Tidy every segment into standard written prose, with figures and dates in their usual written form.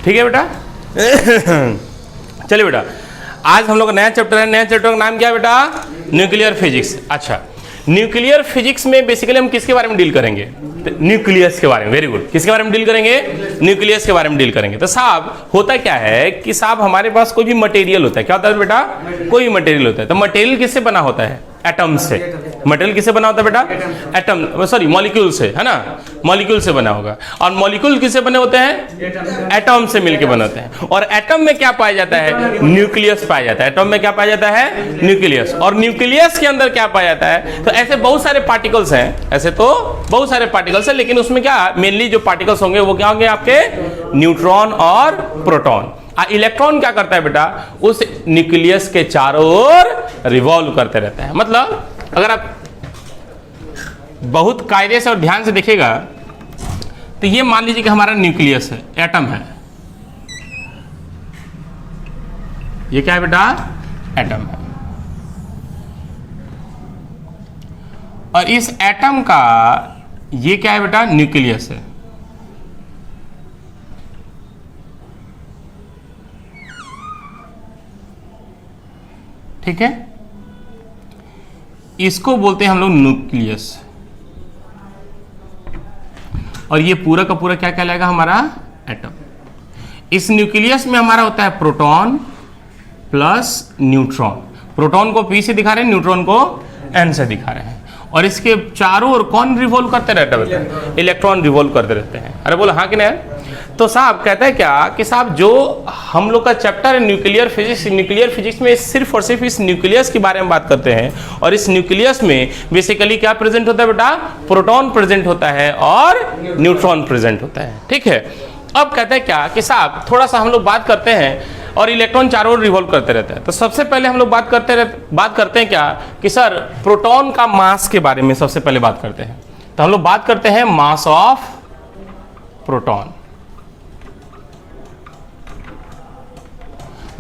ठीक है बेटा। चलिए बेटा, आज हम लोग का नया चैप्टर है। नया चैप्टर का नाम क्या है बेटा? Nuclear physics. अच्छा, न्यूक्लियर फिजिक्स में बेसिकली हम किसके बारे में डील करेंगे? न्यूक्लियस के बारे में। Very good. किसके बारे में डील करेंगे? न्यूक्लियस के बारे में डील करेंगे। तो साहब होता क्या है कि साहब हमारे पास कोई भी मटेरियल होता है। क्या होता है बेटा? कोई मटेरियल होता है। तो मटेरियल किससे बना होता है? एटम से। मटेरियल किससे बना होता है बेटा? एटम, सॉरी मॉलिक्यूल से, है ना? मॉलिक्यूल से बना होगा। और मॉलिक्यूल किससे बने होते हैं? एटम से मिलकर बने होते हैं। और एटम में क्या पाया जाता है? न्यूक्लियस पाया जाता है। एटम में क्या पाया जाता है? न्यूक्लियस। और न्यूक्लियस के अंदर क्या पाया जाता है? तो ऐसे बहुत सारे पार्टिकल्स हैं, ऐसे तो बहुत सारे पार्टिकल्स हैं, लेकिन उसमें क्या मेनली जो पार्टिकल्स होंगे वो क्या होंगे आपके? न्यूट्रॉन और प्रोटॉन। इलेक्ट्रॉन क्या करता है बेटा? उस न्यूक्लियस के चारों ओर रिवॉल्व करते रहता है। मतलब अगर आप बहुत कायदे से और ध्यान से देखिएगा तो ये मान लीजिए कि हमारा न्यूक्लियस है, एटम है। ये क्या है बेटा? एटम है। और इस एटम का ये क्या है बेटा? न्यूक्लियस है। ठीक है, इसको बोलते हैं हम लोग न्यूक्लियस। और ये पूरा का पूरा क्या कहलाएगा? हमारा एटम। इस न्यूक्लियस में हमारा होता है प्रोटॉन प्लस न्यूट्रॉन। प्रोटॉन को P से दिखा रहे हैं, न्यूट्रॉन को N से दिखा रहे हैं। और इसके चारों ओर कौन रिवॉल्व करते रहता है? इलेक्ट्रॉन रिवॉल्व करते रहते हैं। अरे बोलो हाँ कि नहीं? तो साहब कहते हैं क्या कि साहब जो हम लोग का चैप्टर है न्यूक्लियर फिजिक्स, न्यूक्लियर फिजिक्स में सिर्फ और सिर्फ इस न्यूक्लियस के बारे में बात करते हैं। और इस न्यूक्लियस में बेसिकली क्या प्रेजेंट होता है बेटा? प्रोटॉन प्रेजेंट होता है और न्यूट्रॉन प्रेजेंट होता है। ठीक है, अब कहते हैं क्या कि साहब थोड़ा सा हम लोग बात करते हैं और इलेक्ट्रॉन चारों ओर रिवॉल्व करते रहते हैं। तो सबसे पहले हम लोग बात करते हैं क्या कि सर प्रोटॉन का मास के बारे में सबसे पहले बात करते हैं। तो हम लोग बात करते हैं मास of proton.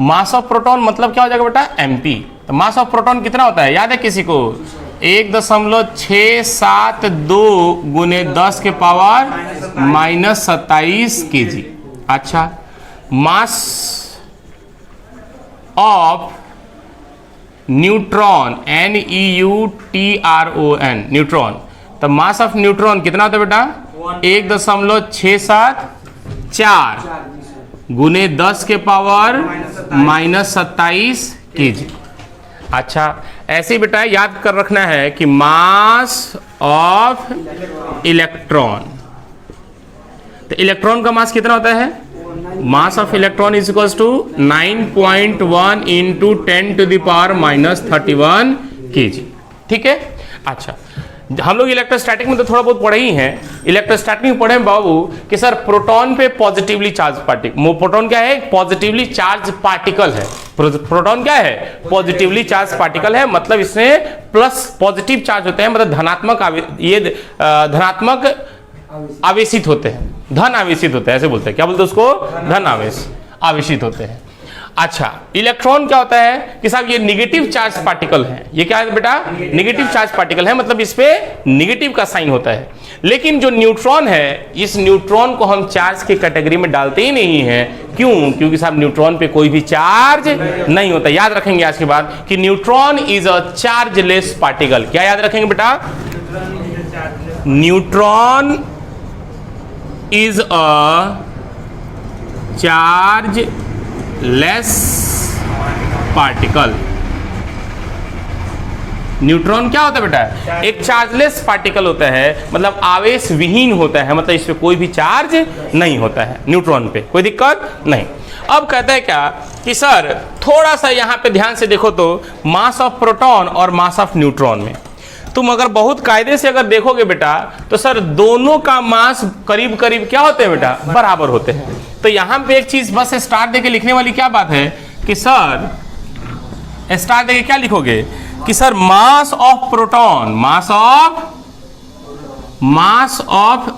Mass of proton मतलब क्या हो जाएगा बेटा? MP। तो मास ऑफ प्रोटॉन कितना होता है? याद है किसी को? 1.672 गुने 10 के पावर -27 kg। अच्छा, मास ऑफ न्यूट्रॉन NEUTRON, न्यूट्रॉन। तो मास ऑफ न्यूट्रॉन कितना होता है बेटा? 1.674 गुने 10 के पावर -27 kg। अच्छा, ऐसे ही बेटा याद कर रखना है कि मास ऑफ इलेक्ट्रॉन, तो इलेक्ट्रॉन का मास कितना होता है? Mass of electron is equals to 9.1 into 10⁻31 kg। ठीक है। अच्छा, हम लोग इलेक्ट्रोस्टैटिक में तो थोड़ा बहुत पढ़े ही हैं। इलेक्ट्रोस्टैटिक में पढ़े हैं बाबू कि सर प्रोटॉन पे पॉजिटिवली चार्ज पार्टिकल, प्रोटॉन क्या है? पॉजिटिवली चार्ज पार्टिकल है। प्रोटॉन क्या है? पॉजिटिवली चार्ज पार्टिकल है। मतलब इसमें प्लस पॉजिटिव चार्ज होते हैं, मतलब धनात्मक धनात्मक आवेशित होते हैं, धन आवेशित होते हैं, ऐसे बोलते हैं। क्या बोलते हैं उसको? धन आवेशित होते हैं। अच्छा, इलेक्ट्रॉन क्या होता है कि साहब ये निगेटिव चार्ज पार्टिकल है। ये क्या है बेटा? निगेटिव चार्ज पार्टिकल है, मतलब इस पे निगेटिव का साइन होता है। लेकिन जो न्यूट्रॉन है, इस न्यूट्रॉन को हम चार्ज के कैटेगरी में डालते ही नहीं है। क्यों? क्योंकि साहब न्यूट्रॉन पे कोई भी चार्ज नहीं होता। याद रखेंगे आज के बाद कि neutron is a chargeless particle. क्या याद रखेंगे बेटा? Neutron is a charge less particle. Neutron क्या होता है बेटा? एक चार्जलेस पार्टिकल होता है, मतलब आवेश विहीन होता है, मतलब इस पे कोई भी चार्ज नहीं होता है। न्यूट्रॉन पे कोई दिक्कत नहीं। अब कहता है क्या कि सर थोड़ा सा यहां पे ध्यान से देखो तो मास ऑफ प्रोटॉन और मास ऑफ न्यूट्रॉन में तुम अगर बहुत कायदे से अगर देखोगे बेटा तो सर दोनों का मास करीब करीब क्या होते हैं बेटा? बराबर होते हैं। तो यहां पे एक चीज बस स्टार देके लिखने वाली क्या बात है कि सर स्टार देके क्या लिखोगे कि sir mass of proton, mass of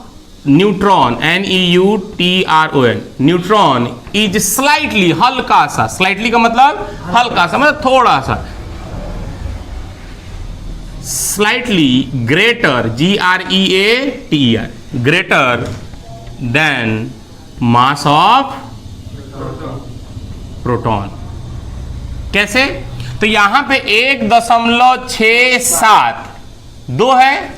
neutron NEUTRON, neutron is slightly, हल्का सा, स्लाइटली का मतलब हल्का सा, मतलब थोड़ा सा, slightly greater GREATER, greater then mass of proton. कैसे? तो यहां पे 1.67 2 है,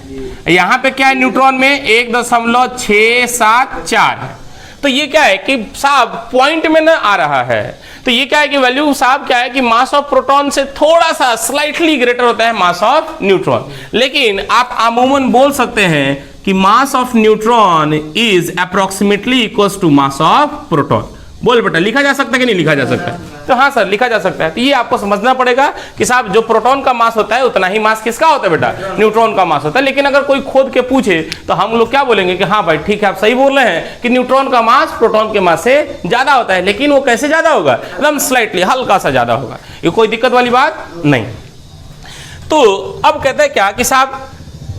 यहां पे क्या है न्यूट्रॉन में 1.674 है। तो ये क्या है कि साहब पॉइंट में ना आ रहा है, तो ये क्या है कि वैल्यू साहब क्या है कि मास ऑफ प्रोटॉन से थोड़ा सा स्लाइटली ग्रेटर होता है मास ऑफ न्यूट्रॉन। लेकिन आप अमूमन बोल सकते हैं कि mass of neutron is approximately equals to mass of proton. बोल बेटा, लिखा जा सकता है कि नहीं लिखा जा सकता है? तो हाँ सर, लिखा जा सकता है। तो ये आपको समझना पड़ेगा कि साहब जो प्रोटॉन का मास होता है उतना ही मास किसका होता है बेटा? न्यूट्रॉन का मास होता है। लेकिन अगर कोई खोद के पूछे तो हम लोग क्या बोलेंगे कि हाँ भाई ठीक है, आप सही बोल रहे हैं कि न्यूट्रॉन का मास प्रोटॉन के मास से ज्यादा होता है। लेकिन वो कैसे ज्यादा होगा? एकदम स्लाइटली, हल्का सा ज्यादा होगा। ये कोई दिक्कत वाली बात नहीं। तो अब कहते हैं क्या कि साहब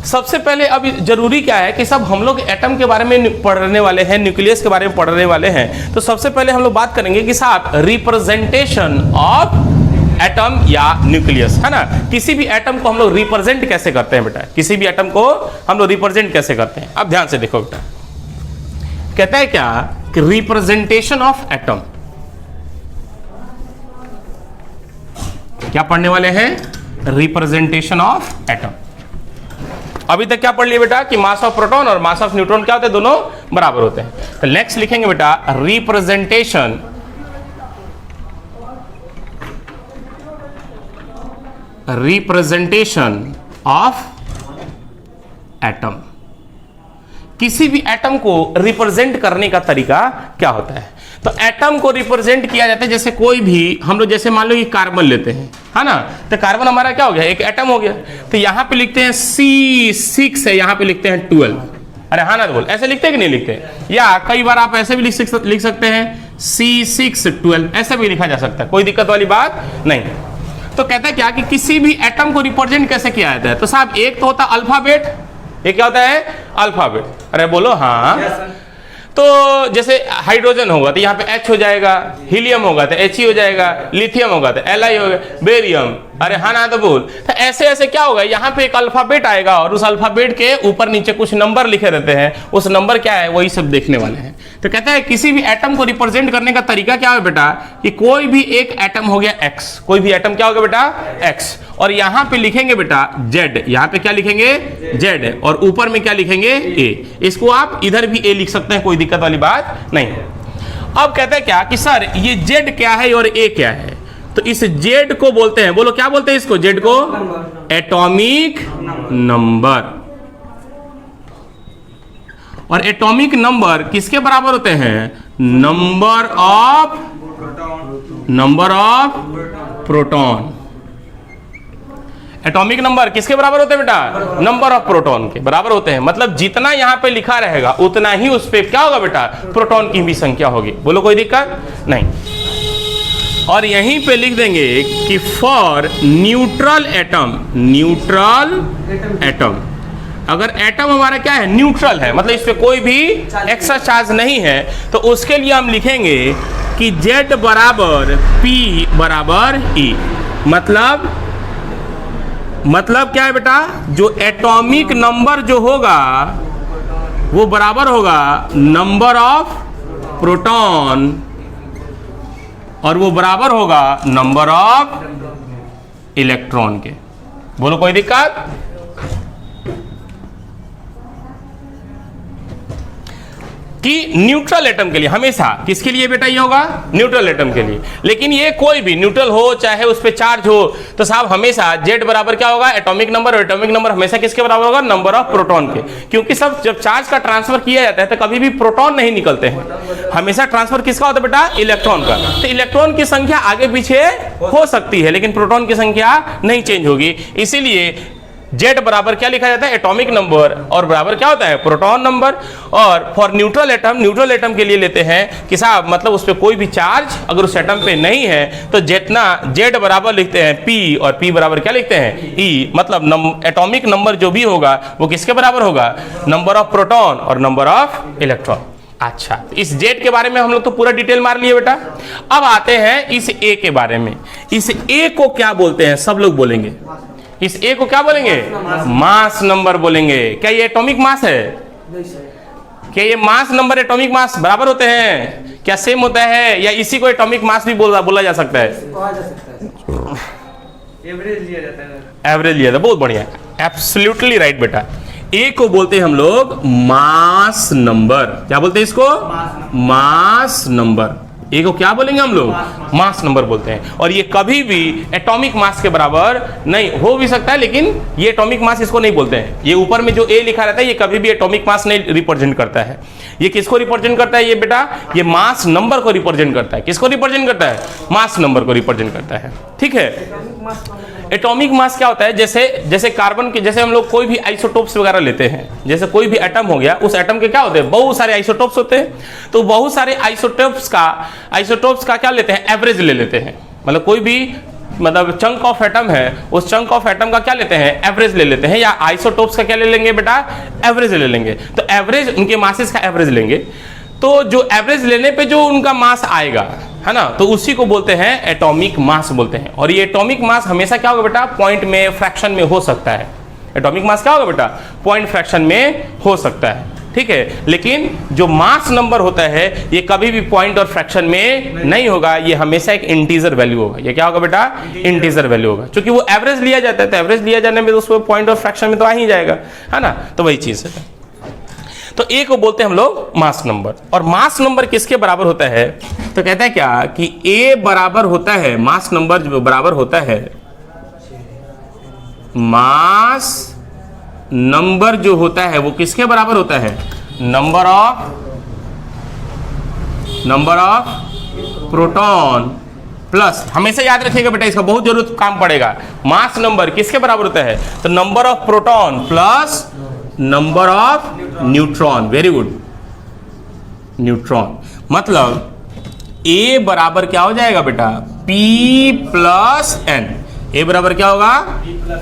सबसे पहले अब जरूरी क्या है कि सब हम लोग एटम के बारे में पढ़ने वाले हैं, न्यूक्लियस के बारे में पढ़ने वाले हैं। तो सबसे पहले हम लोग बात करेंगे कि साहब रिप्रेजेंटेशन ऑफ एटम या न्यूक्लियस, है ना। किसी भी एटम को हम लोग रिप्रेजेंट कैसे करते हैं बेटा? किसी भी एटम को हम लोग रिप्रेजेंट कैसे करते हैं? अब ध्यान से देखो बेटा, कहता है क्या कि रिप्रेजेंटेशन ऑफ एटम, क्या पढ़ने वाले हैं? Representation of atom. अभी तक क्या पढ़ लिया बेटा कि मास ऑफ प्रोटॉन और मास ऑफ न्यूट्रॉन क्या होते हैं? दोनों बराबर होते हैं। तो नेक्स्ट लिखेंगे बेटा रिप्रेजेंटेशन ऑफ एटम। किसी भी एटम को रिप्रेजेंट करने का तरीका क्या होता है? तो एटम को रिप्रेजेंट किया जाता है जैसे कोई भी हम लोग, जैसे मान लो ये कार्बन लेते हैं, है ना। तो कार्बन हमारा क्या हो गया? एक एटम हो गया। तो यहां पे लिखते हैं C6 है, यहां पे लिखते हैं 12। अरे हाँ ना, तो बोल ऐसे लिखते हैं कि नहीं लिखते? या कई बार आप ऐसे भी लिख सकते हैं C612, ऐसे भी लिखा जा सकता है, कोई दिक्कत वाली बात नहीं। तो कहता है क्या कि किसी भी एटम को रिप्रेजेंट कैसे किया जाता है? तो साहब एक तो होता अल्फाबेट, एक क्या होता है? अल्फाबेट। अरे बोलो हाँ। तो जैसे हाइड्रोजन होगा तो यहाँ पे H हो जाएगा, हीलियम होगा तो He हो जाएगा, लिथियम होगा तो Li होगा, बेरियम, अरे हाँ ना तो बोल। तो ऐसे ऐसे क्या होगा, यहाँ पे एक अल्फाबेट आएगा और उस अल्फाबेट के ऊपर नीचे कुछ नंबर लिखे रहते हैं। उस नंबर क्या है वही सब देखने वाले हैं। तो कहता है किसी भी एटम को रिप्रेजेंट करने का तरीका क्या है बेटा कि कोई भी एक एटम हो गया X, कोई भी एटम क्या होगा बेटा? X। और यहाँ पे लिखेंगे बेटा Z, यहाँ पे क्या लिखेंगे? Z। और ऊपर में क्या लिखेंगे? A। इसको आप इधर भी A लिख सकते हैं, कोई दिक्कत वाली बात नहीं। अब कहते हैं क्या कि सर ये Z क्या है और A क्या है? तो इस Z को बोलते हैं, बोलो क्या बोलते हैं इसको? Z को एटॉमिक नंबर। और एटॉमिक नंबर किसके बराबर होते हैं? Number of proton. Atomic number किसके बराबर होते हैं बेटा? नंबर ऑफ प्रोटॉन के बराबर होते हैं। मतलब जितना यहां पे लिखा रहेगा उतना ही उस पे क्या होगा बेटा? प्रोटॉन की भी संख्या होगी। बोलो कोई दिक्कत नहीं। और यहीं पे लिख देंगे कि फॉर न्यूट्रल एटम, अगर एटम हमारा क्या है? न्यूट्रल है, मतलब इस पे कोई भी एक्स्ट्रा चार्ज नहीं है, तो उसके लिए हम लिखेंगे कि Z बराबर P बराबर E। मतलब क्या है बेटा? जो एटॉमिक नंबर जो होगा वो बराबर होगा नंबर ऑफ प्रोटॉन और वो बराबर होगा नंबर ऑफ इलेक्ट्रॉन के। बोलो कोई दिक्कत? कि न्यूट्रल एटम के लिए हमेशा किसके लिए बेटा ये होगा? न्यूट्रल एटम के लिए। लेकिन ये कोई भी न्यूट्रल हो चाहे उस पे चार्ज हो, तो साहब हमेशा Z बराबर क्या होगा? Atomic number. और एटॉमिक नंबर हमेशा किसके बराबर होगा? नंबर ऑफ प्रोटॉन के। क्योंकि सब जब चार्ज का ट्रांसफर किया जाता है तो कभी भी प्रोटॉन नहीं निकलते हैं, हमेशा ट्रांसफर किसका होता है बेटा? इलेक्ट्रॉन का। तो इलेक्ट्रॉन की संख्या आगे पीछे हो सकती है लेकिन प्रोटॉन की संख्या नहीं चेंज होगी। इसीलिए Z बराबर क्या लिखा जाता है? Atomic number. और बराबर क्या होता है? Proton number. और फॉर न्यूट्रल एटम के लिए लेते हैं कि साहब मतलब उस पर कोई भी चार्ज अगर उस एटम पे नहीं है तो जितना Z बराबर लिखते हैं P और P बराबर क्या लिखते हैं? E। मतलब एटॉमिक नंबर जो भी होगा वो किसके बराबर होगा? नंबर ऑफ प्रोटॉन और नंबर ऑफ इलेक्ट्रॉन। अच्छा, इस Z के बारे में हम लोग तो पूरा डिटेल मार लिए बेटा। अब आते हैं इस A के बारे में। इस A को क्या बोलते हैं? सब लोग बोलेंगे इस A को क्या बोलेंगे? मास नंबर बोलेंगे। क्या ये एटॉमिक मास है? क्या ये मास नंबर एटॉमिक मास बराबर होते हैं? क्या सेम होता है या इसी को एटॉमिक मास भी बोला जा सकता है? एवरेज लिया जाता है। एवरेज लिया था, बहुत बढ़िया, एब्सोल्युटली राइट बेटा। ए को बोलते हैं हम लोग मास नंबर। क्या बोलते हैं इसको? Mass number. ए को क्या बोलेंगे हम लोग? मास नंबर बोलते हैं। और ये कभी भी एटॉमिक मास के बराबर नहीं हो भी सकता है, लेकिन ये एटॉमिक मास इसको नहीं बोलते हैं। ये ऊपर में जो ए लिखा रहता है ये कभी भी एटॉमिक मास नहीं रिप्रेजेंट करता है। ये किसको रिप्रेजेंट करता है ये बेटा? ये मास नंबर को रिप्रेजेंट करता है। किसको रिप्रेजेंट करता है? मास नंबर को रिप्रेजेंट करता है। ठीक है। एटॉमिक मास क्या होता है? जैसे कार्बन के, जैसे हम लोग कोई भी आइसोटोप्स वगैरह लेते हैं, जैसे कोई भी एटम हो गया, उस एटम के क्या होते हैं? बहुत सारे आइसोटोप्स होते हैं। तो बहुत सारे आइसोटोप्स का क्या लेते हैं? एवरेज ले लेते हैं। मतलब कोई भी चंक ऑफ एटम है, उस चंक ऑफ एटम का क्या लेते हैं? एवरेज ले लेते हैं। या आइसोटोप्स का क्या ले लेंगे बेटा? एवरेज ले लेंगे। तो एवरेज, उनके मासेस का एवरेज लेंगे, तो जो एवरेज लेने पे जो उनका मास आएगा, है ना, तो उसी को बोलते हैं एटॉमिक मास बोलते हैं। और ये एटॉमिक मास हमेशा क्या होगा बेटा? पॉइंट में, फ्रैक्शन में हो सकता है। एटॉमिक मास क्या होगा बेटा? पॉइंट फ्रैक्शन में हो सकता है। ठीक है। लेकिन जो मास नंबर होता है ये कभी भी पॉइंट और फ्रैक्शन में नहीं होगा, ये हमेशा एक इंटीजर वैल्यू होगा। ये क्या होगा बेटा? इंटीजर वैल्यू होगा। क्योंकि वो एवरेज लिया जाता है, तो एवरेज लिया जाने में तो उसमें पॉइंट और फ्रैक्शन में तो आ ही जाएगा, है ना। तो वही चीज है। तो ए को बोलते हैं हम लोग मास नंबर। और मास नंबर किसके बराबर होता है? तो कहता है क्या कि ए बराबर होता है, मास नंबर जो बराबर होता है, मास नंबर जो होता है वो किसके बराबर होता है? नंबर ऑफ प्रोटॉन प्लस, हमेशा याद रखिएगा बेटा, इसका बहुत जरूरत काम पड़ेगा। मास नंबर किसके बराबर होता है? तो number of proton plus number of neutron. Very good, neutron. मतलब ए बराबर क्या हो जाएगा बेटा? P plus N. ए बराबर क्या होगा?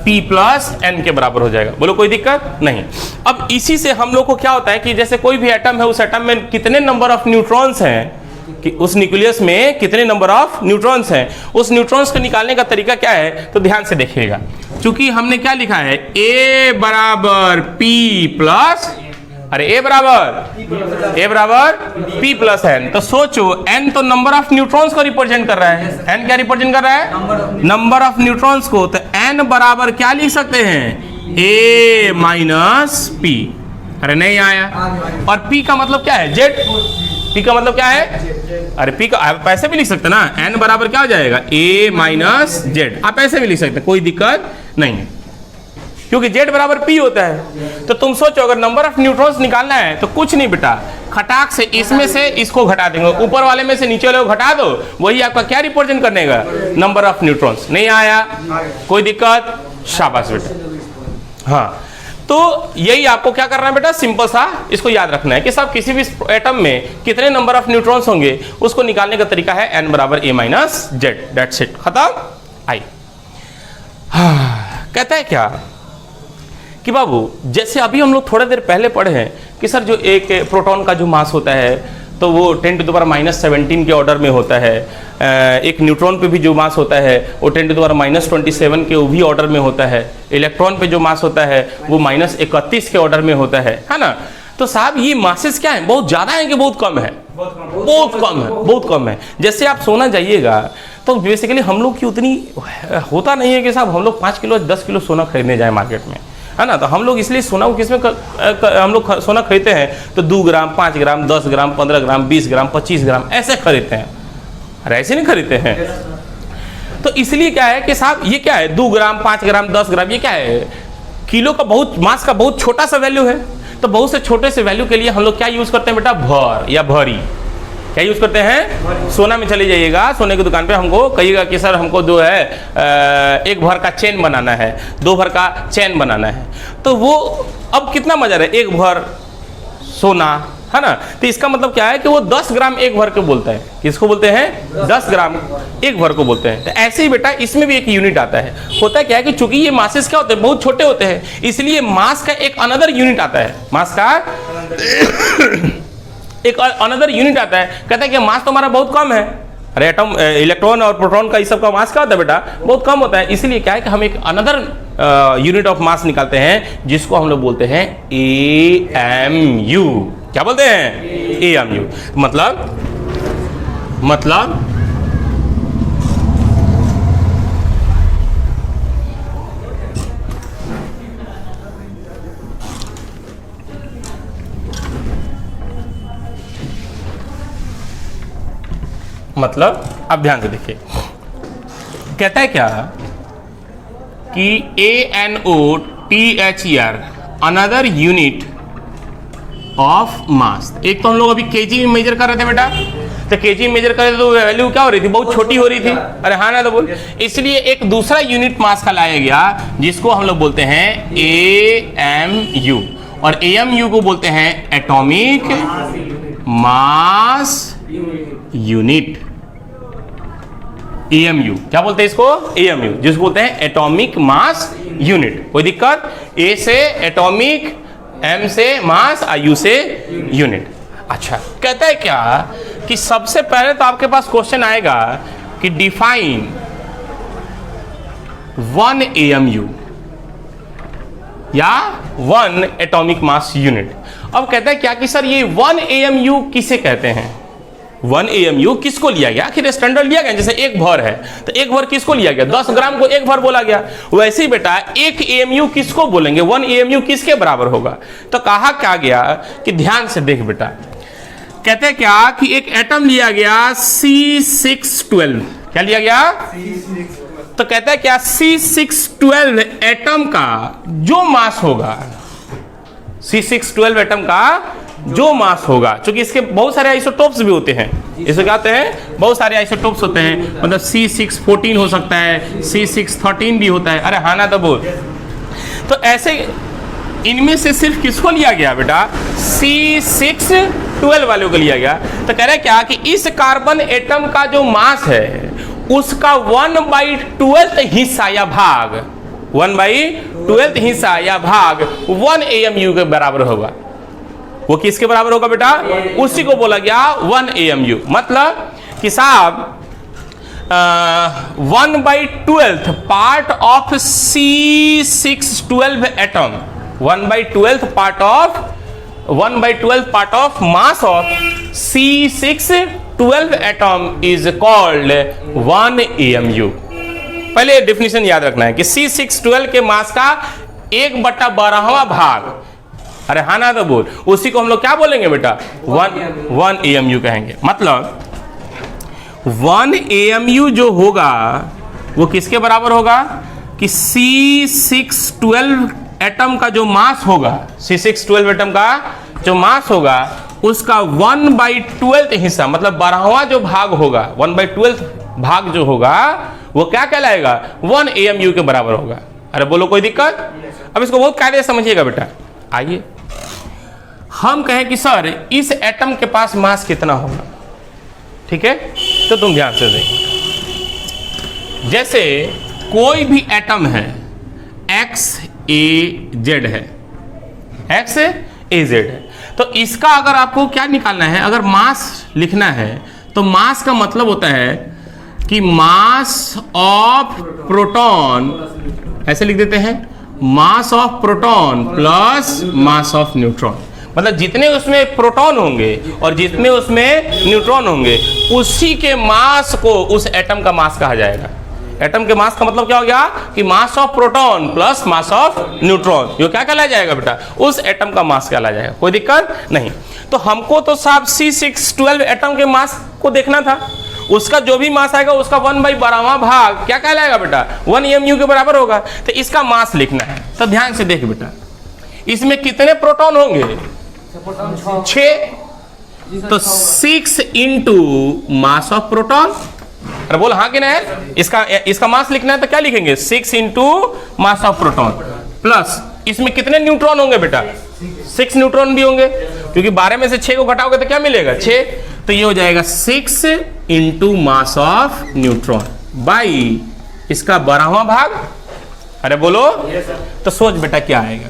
P प्लस एन के बराबर हो जाएगा। बोलो कोई दिक्कत नहीं। अब इसी से हम लोग को क्या होता है कि जैसे कोई भी एटम है, उस एटम में कितने नंबर ऑफ न्यूट्रॉन्स हैं, कि उस न्यूक्लियस में कितने नंबर ऑफ न्यूट्रॉन्स हैं, उस न्यूट्रॉन्स को निकालने का तरीका क्या है? तो ध्यान से देखिएगा। चूंकि हमने क्या लिखा है? ए बराबर P प्लस, अरे ए बराबर P प्लस एन। तो सोचो, एन तो नंबर ऑफ न्यूट्रॉन्स को रिप्रेजेंट कर रहा है। एन क्या रिप्रेजेंट कर रहा है? नंबर ऑफ न्यूट्रॉन्स को। तो एन बराबर क्या लिख सकते हैं? ए माइनस पी। अरे नहीं आया। और P का मतलब क्या है? जेड। P का मतलब क्या है? अरे P का आप ऐसे भी लिख सकते ना, n बराबर क्या हो जाएगा? a minus Z. आप ऐसे भी लिख सकते, कोई दिक्कत नहीं है, क्योंकि z बराबर P होता है। तो तुम सोचो, अगर नंबर ऑफ न्यूट्रॉन्स निकालना है तो कुछ नहीं बेटा, खटाक से इसमें से इसको घटा देंगे, ऊपर वाले में से नीचे वाले को घटा दो, वही आपका क्या रिप्रेजेंट करने का? Number of neutrons. नहीं आया? कोई दिक्कत? शाबाश बेटा। हाँ, तो यही आपको क्या करना है बेटा? सिंपल सा इसको याद रखना है कि सब किसी भी एटम में कितने नंबर ऑफ न्यूट्रॉन्स होंगे, उसको निकालने का तरीका है n बराबर a minus Z. That's it, खत्म। आई कहता है क्या कि बाबू, जैसे अभी हम लोग थोड़ा देर पहले पढ़े हैं कि सर जो एक प्रोटॉन का जो मास होता है तो वो 10⁻⁻17 के ऑर्डर में होता है। एक न्यूट्रॉन पे भी जो मास होता है वो 10⁻27 के भी ऑर्डर में होता है। इलेक्ट्रॉन पे जो मास होता है वो -31 के ऑर्डर में होता है ना। तो साहब ये मासेस क्या है? बहुत ज़्यादा है कि बहुत कम है? बहुत कम है। जैसे आप सोना जाइएगा तो बेसिकली हम लोग की उतनी होता नहीं है कि साहब हम लोग 5 किलो 10 किलो सोना खरीदने जाए मार्केट में, है ना। तो हम लोग इसलिए सोना को किसमें हम लोग सोना खरीदते हैं तो 2 ग्राम, 5 ग्राम, 10 ग्राम, 15 ग्राम, 20 ग्राम, 25 ग्राम ऐसे खरीदते हैं। अरे ऐसे नहीं खरीदते हैं। तो इसलिए क्या है कि साहब ये क्या है? 2 ग्राम, 5 ग्राम, 10 ग्राम, ये क्या है? किलो का बहुत, मास का बहुत छोटा सा वैल्यू है। तो बहुत से छोटे से वैल्यू के लिए हम लोग क्या यूज करते हैं बेटा? भर या भरी। क्या यूज करते हैं? सोना में चले जाइएगा, सोने की दुकान पे हमको कहिएगा कि सर हमको जो है 1 भर का चेन बनाना है, 2 भर का चेन बनाना है। तो वो अब कितना मजा रहा है? 1 भर सोना, है ना। तो इसका मतलब क्या है कि वो 10 ग्राम 1 भर को बोलता है। किसको बोलते हैं? 10 ग्राम 1 भर को बोलते हैं। तो ऐसे ही बेटा इसमें भी एक यूनिट आता है। होता क्या है कि चूंकि ये मासेस क्या होते हैं? बहुत छोटे होते हैं, इसलिए मास का एक अनदर यूनिट आता है। मास का एक अनदर यूनिट आता है। कहता है कि मास तो हमारा बहुत कम है। अरे एटम, इलेक्ट्रॉन और प्रोटॉन का इस सब का मास क्या होता है बेटा? बहुत कम होता है। इसलिए क्या है कि हम एक अनदर यूनिट ऑफ मास निकालते हैं जिसको हम लोग बोलते हैं AMU। क्या बोलते हैं? AMU। मतलब मतलब अब ध्यान से देखिए, कहता है क्या कि ANOTHER another unit of mass. एक तो हम लोग अभी केजी में मेजर कर रहे थे बेटा, तो केजी में मेजर कर रहे थे तो वैल्यू क्या हो रही थी, बहुत छोटी हो रही थी। अरे हाँ ना, तो बोल, इसलिए एक दूसरा यूनिट मास का लाया गया जिसको हम लोग बोलते हैं AMU, और AMU को बोलते हैं एटॉमिक मास यूनिट। AMU क्या बोलते हैं इसको, AMU, जिसको बोलते हैं एटॉमिक मास यूनिट। कोई दिक्कत? A से एटॉमिक, M से मास, U से यूनिट। अच्छा, कहता है क्या कि सबसे पहले तो आपके पास क्वेश्चन आएगा कि डिफाइन 1 AMU या 1 एटॉमिक मास यूनिट। अब कहता है क्या कि सर ये 1 AMU किसे कहते हैं? 1 AMU किसको लिया गया? आखिर स्टैंडर्ड लिया गया, जैसे एक भर है तो एक भर किसको लिया गया? 10 ग्राम को एक भर बोला गया। वैसे ही बेटा 1 AMU किसको बोलेंगे? 1 AMU किसके बराबर होगा? तो कहा क्या गया कि ध्यान से देख बेटा, कहते हैं क्या कि एक एटम लिया गया C612। क्या लिया गया? तो कहता है क्या C612 एटम का जो मास होगा, C612 एटम का जो मास होगा, क्योंकि इसके बहुत सारे आइसोटोप्स भी होते हैं, इसको क्या होते हैं, बहुत सारे आइसोटोप्स होते हैं, मतलब C614 हो सकता है, C613 भी होता है। अरे हाँ ना, तो बोल, तो ऐसे इनमें से सिर्फ किसको लिया गया बेटा? C612 वालों को लिया गया। तो कह रहे क्या कि इस कार्बन एटम का जो मास है उसका 1/12 हिस्सा या भाग, 1/12 हिस्सा या भाग 1 AMU के बराबर होगा। वो किसके बराबर होगा बेटा? उसी को बोला गया 1 AMU। मतलब कि साहब 1/12 part of C612 atom, 1/12 part of mass of C612 atom is called 1 AMU। पहले डेफिनेशन याद रखना है कि C612 के मास का 1/12वां भाग, अरे हाँ ना, तो बोल, उसी को हम लोग क्या बोलेंगे बेटा? 1 AMU कहेंगे। मतलब 1 AMU जो होगा वो किसके बराबर होगा कि C612 एटम का जो मास होगा, C612 एटम का जो मास होगा उसका 1/12 हिस्सा, मतलब 12वां जो भाग होगा, 1/12 भाग जो होगा वो क्या कहलाएगा? 1 AMU के बराबर होगा। अरे बोलो, कोई दिक्कत? अब इसको बहुत कायदे से समझिएगा बेटा। आइए हम कहें कि सर इस एटम के पास मास कितना होगा, ठीक है? तो तुम ध्यान से देखो, जैसे कोई भी एटम है XAZ है, XAZ है, तो इसका अगर आपको क्या निकालना है, अगर मास लिखना है तो मास का मतलब होता है कि मास ऑफ प्रोटॉन, ऐसे लिख देते हैं, मास of proton plus mass of neutron. मतलब जितने उसमें प्रोटॉन होंगे और जितने उसमें न्यूट्रॉन होंगे उसी के मास को उस एटम का मास कहा जाएगा। एटम के मास का मतलब क्या हो गया कि mass of proton plus mass of neutron, ये क्या कहलाया जाएगा बेटा? उस एटम का मास कहलाया जाएगा। कोई दिक्कत नहीं। तो हमको तो साहब C612 एटम के मास को देखना था, उसका जो भी मास आएगा उसका 1/12वां भाग क्या कहलाएगा बेटा? 1 AMU के बराबर होगा। तो इसका मास लिखना है, तो ध्यान से देख बेटा, इसमें कितने प्रोटॉन होंगे? 6। तो 6 इंटू मास ऑफ प्रोटॉन, अरे बोल हाँ कि नहीं? इसका मास लिखना है तो क्या लिखेंगे? 6 into mass of proton plus इसमें कितने न्यूट्रॉन होंगे बेटा? 6 न्यूट्रॉन भी होंगे, क्योंकि 12 में से 6 को घटाओगे तो क्या मिलेगा? 6। तो ये हो जाएगा 6 into mass of neutron by इसका 12वां भाग। अरे बोलो, तो सोच बेटा क्या आएगा?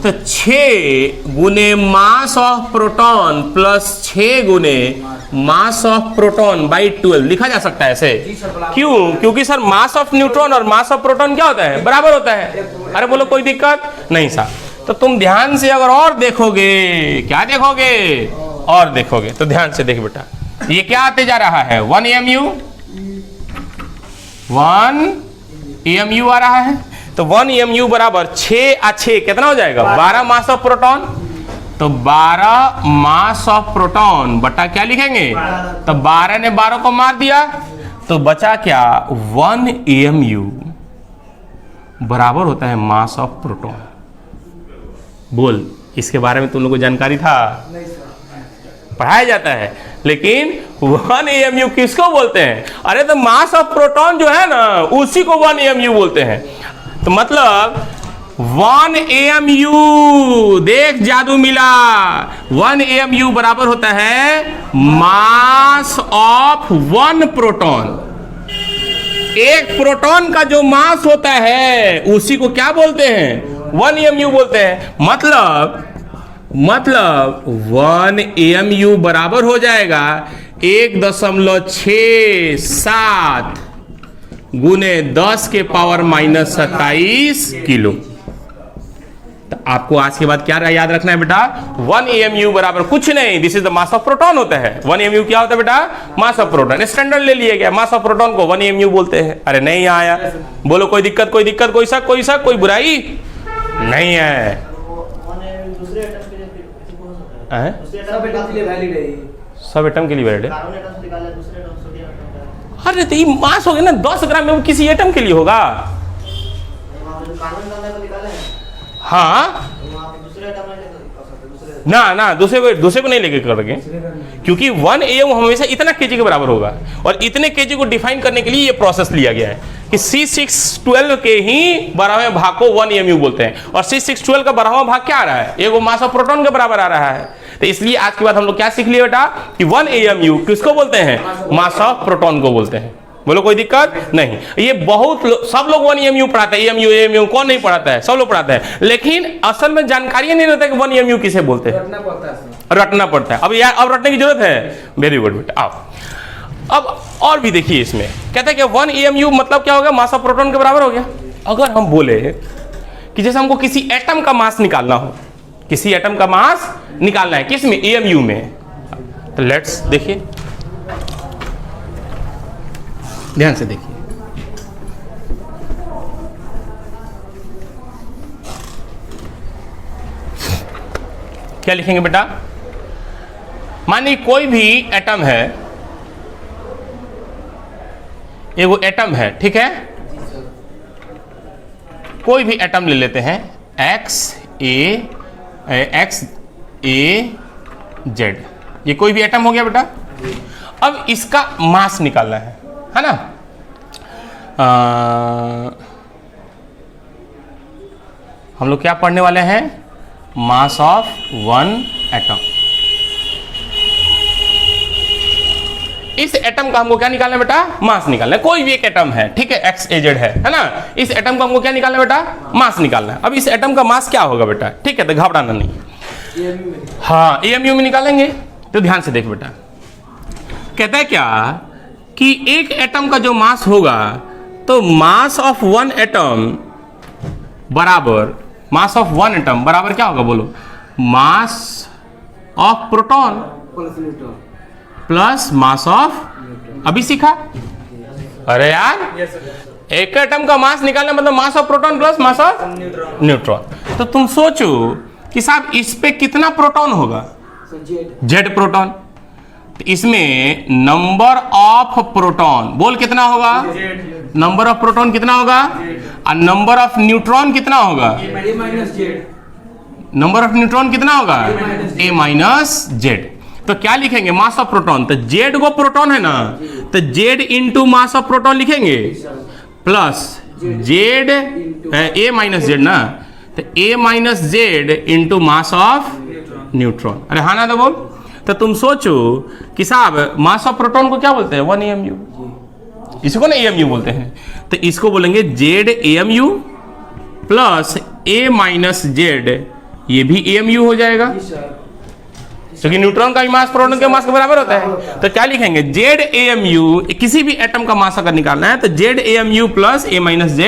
तो 6 गुने मास ऑफ प्रोटॉन प्लस 6 गुने मास ऑफ प्रोटॉन बाई 12 लिखा जा सकता है ऐसे। क्यों? क्योंकि सर मास ऑफ न्यूट्रॉन और मास ऑफ प्रोटॉन क्या होता है? बराबर होता है। अरे बोलो, कोई दिक्कत नहीं साहब। तो तुम ध्यान से अगर और देखोगे, क्या देखोगे? और देखोगे, तो ध्यान से देख बेटा, ये क्या आते जा रहा है 1 AMU, 1 AMU आ रहा है। तो 1 AMU बराबर 6 कितना हो जाएगा 12 मास ऑफ प्रोटॉन। तो 12 मास ऑफ प्रोटॉन बटा क्या लिखेंगे, तो 12 ने 12 को मार दिया, तो बचा क्या 1 AMU बराबर होता है मास ऑफ प्रोटॉन। बोल, इसके बारे में तुम लोगों को जानकारी था? पढ़ाया जाता है, लेकिन 1 AMU किसको बोलते हैं? अरे तो मास ऑफ प्रोटॉन जो है ना उसी को 1 AMU बोलते हैं। तो मतलब 1 AMU, देख जादू मिला, 1 AMU बराबर होता है मास ऑफ 1 प्रोटॉन। एक प्रोटॉन का जो मास होता है उसी को क्या बोलते हैं 1 AMU बोलते हैं। मतलब 1 AMU बराबर हो जाएगा 1.67 गुने 10 के पावर -27 किलो। तो आपको आज के बाद क्या याद रखना है बेटा, 1 AMU बराबर कुछ नहीं, this is the mass of proton होता है। 1 AMU क्या होता है बेटा, मास ऑफ प्रोटॉन। स्टैंडर्ड ले लिया गया, मास ऑफ प्रोटॉन को 1 AMU बोलते हैं। अरे नहीं आया, बोलो कोई दिक्कत, कोई दिक्कत, कोई शक, कोई शक, कोई बुराई नहीं है। सब एटम के लिए वैलिड है। अरे तो ये मास हो गया ना 10 ग्राम में, वो किसी एटम के लिए होगा। हाँ ना दूसरे को नहीं लेके करोगे, क्योंकि 1 AMU हमेशा इतना केजी के बराबर होगा, और इतने केजी को डिफाइन करने के लिए ये प्रोसेस लिया गया है कि C612 के ही 12वें भाग को 1 AMU बोलते हैं। और C612 का 12वां भाग क्या आ रहा है, एक वो मास ऑफ प्रोटॉन के बराबर आ रहा है। तो इसलिए आज के बाद हम लोग क्या सीख लिए बेटा कि 1 AMU किसको बोलते हैं, मास ऑफ प्रोटॉन को बोलते हैं। बोलो कोई दिक्कत नहीं। ये बहुत सब लोग 1 AMU पढ़ाते हैं, AMU कौन नहीं पढ़ाता है, सब लोग पढ़ाते हैं, लेकिन असल में जानकारी नहीं रहता कि 1 AMU किसे बोलते हैं। रटना पड़ता है। अब यार अब रटने की जरूरत है। वेरी गुड बेटा। आओ अब और भी देखिए, इसमें कहता है कि 1 AMU मतलब क्या होगा, मास ऑफ प्रोटॉन के बराबर हो गया। अगर हम बोले कि जैसे हमको किसी एटम का मास निकालना हो, किसी एटम का मास निकालना है, किस में, AMU में, तो लेट्स देखिए, ध्यान से देखिए। क्या लिखेंगे बेटा, मानिए कोई भी एटम है, ये वो एटम है, ठीक है, कोई भी एटम ले लेते हैं XAZ, ये कोई भी एटम हो गया बेटा। अब इसका मास निकालना है ना। हम लोग क्या पढ़ने वाले हैं, मास ऑफ 1 एटम। इस एटम का हमको क्या निकालना है बेटा, मास निकालना है। कोई भी एक एटम है, ठीक है, XAZ है ना। इस एटम का हमको क्या निकालना है बेटा, मास निकालना है। अब इस एटम का मास क्या होगा बेटा, ठीक है, तो घबराना नहीं। हाँ AMU में निकालेंगे। तो ध्यान से देख बेटा, कहता है क्या कि एक एटम का जो मास होगा, तो मास ऑफ 1 एटम बराबर, मास ऑफ 1 एटम बराबर क्या होगा, बोलो, मास of proton plus mass of, अभी सीखा। अरे यार एक एटम का मास निकालना मतलब मास of proton plus mass of neutron. तो तुम सोचो कि साहब इस पे कितना प्रोटॉन होगा, Z प्रोटॉन। तो इसमें नंबर ऑफ प्रोटॉन, बोल कितना होगा, नंबर ऑफ प्रोटॉन कितना होगा, और नंबर ऑफ न्यूट्रॉन कितना होगा, नंबर ऑफ न्यूट्रॉन कितना होगा, A-Z। तो क्या लिखेंगे, मास ऑफ प्रोटॉन। तो Z वो प्रोटॉन है ना, तो Z into mass of proton लिखेंगे, प्लस Z A-Z ना, तो A-Z into mass of neutron. अरे हाँ ना, तो बोल। तो तुम सोचो कि साहब मास ऑफ प्रोटॉन को क्या बोलते हैं, 1 AMU, इसको ना AMU बोलते हैं। तो इसको बोलेंगे Z AMU प्लस A-Z, ये भी AMU हो जाएगा, क्योंकि न्यूट्रॉन का भी मास प्रोटॉन के मास के बराबर होता है। तो क्या लिखेंगे, Z AMU, किसी भी एटम का मास अगर निकालना है तो Z AMU plus A-Z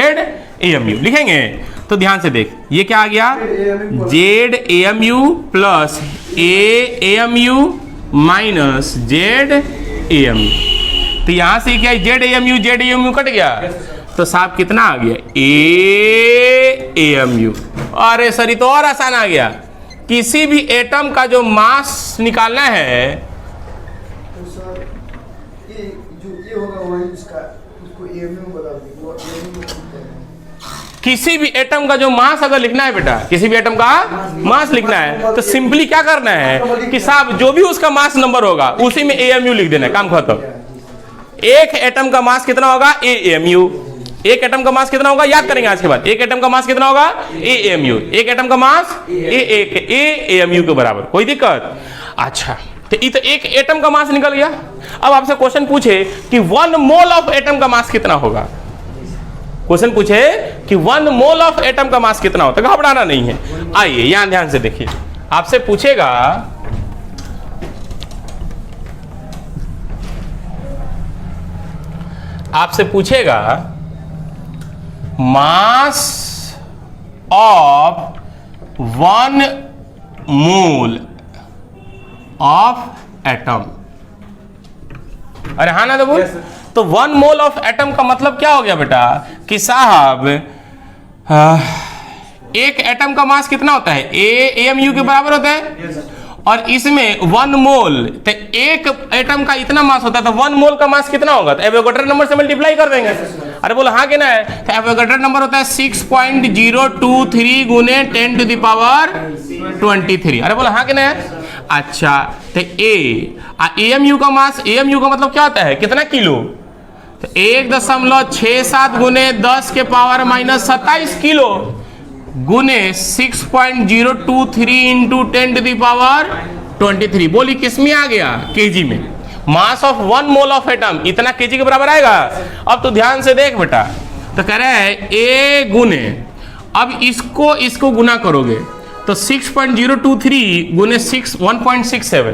AMU लिखेंगे। तो ध्यान से देख, ये क्या आ गया, Z AMU plus A AMU minus Z AMU। तो यहां से क्या जेड AMU कट गया, तो साहब कितना आ गया AMU। अरे सर ये तो और आसान आ गया, किसी भी एटम का जो मास निकालना है, तो सर ये होगा वही इसका, उसको AMU बता दीजिए, वो AMU बोलते हैं। किसी भी एटम का जो मास अगर लिखना है बेटा, किसी भी एटम का मास लिखना है तो सिंपली क्या करना है कि साहब जो भी उसका मास नंबर होगा उसी में AMU लिख देना है, काम खत्म। एक एटम का मास कितना होगा AMU। एक एटम का मास कितना होगा याद करेंगे आज के बाद, एक एटम का मास कितना होगा AMU। एक एटम का मास AMU के बराबर, कोई दिक्कत। अच्छा तो एक एटम का मास निकल गया। अब आपसे क्वेश्चन पूछे कि 1 मोल ऑफ एटम का मास कितना होगा, क्वेश्चन पूछे कि 1 मोल ऑफ एटम का मास कितना होता है, घबराना नहीं है। आइए यहां ध्यान से देखिए, आपसे पूछेगा mass of 1 mole of atom. अरे हाँ ना तो बोल, तो 1 मोल ऑफ एटम का मतलब क्या हो गया बेटा कि साहब एक एटम का मास कितना होता है AMU के बराबर होता है, और इसमें 1 मोल, तो एक एटम का इतना मास होता है, तो 1 मोल का मास कितना होगा, तो एवोगाड्रो नंबर से मल्टीप्लाई कर देंगे। अरे बोलो हाँ क्या है, तो एवोगाड्रो नंबर होता है 6.023 गुने 10 to the power 23। अरे बोलो हाँ क्या है। अच्छा तो AMU का मास, AMU का मतलब क्या होता है कितना किलो, तो 1.67 गुने 10 के पावर माइनस 27 किलो गुने 6.023 इंटू 10 टू द पावर 23। बोली किस में आ गया, केजी में। Mass of 1 mole of atom इतना केजी के बराबर आएगा। अब तो ध्यान से देख बेटा, तो कह रहा है A गुने, अब इसको गुना करोगे तो 6.023 गुने 1.67,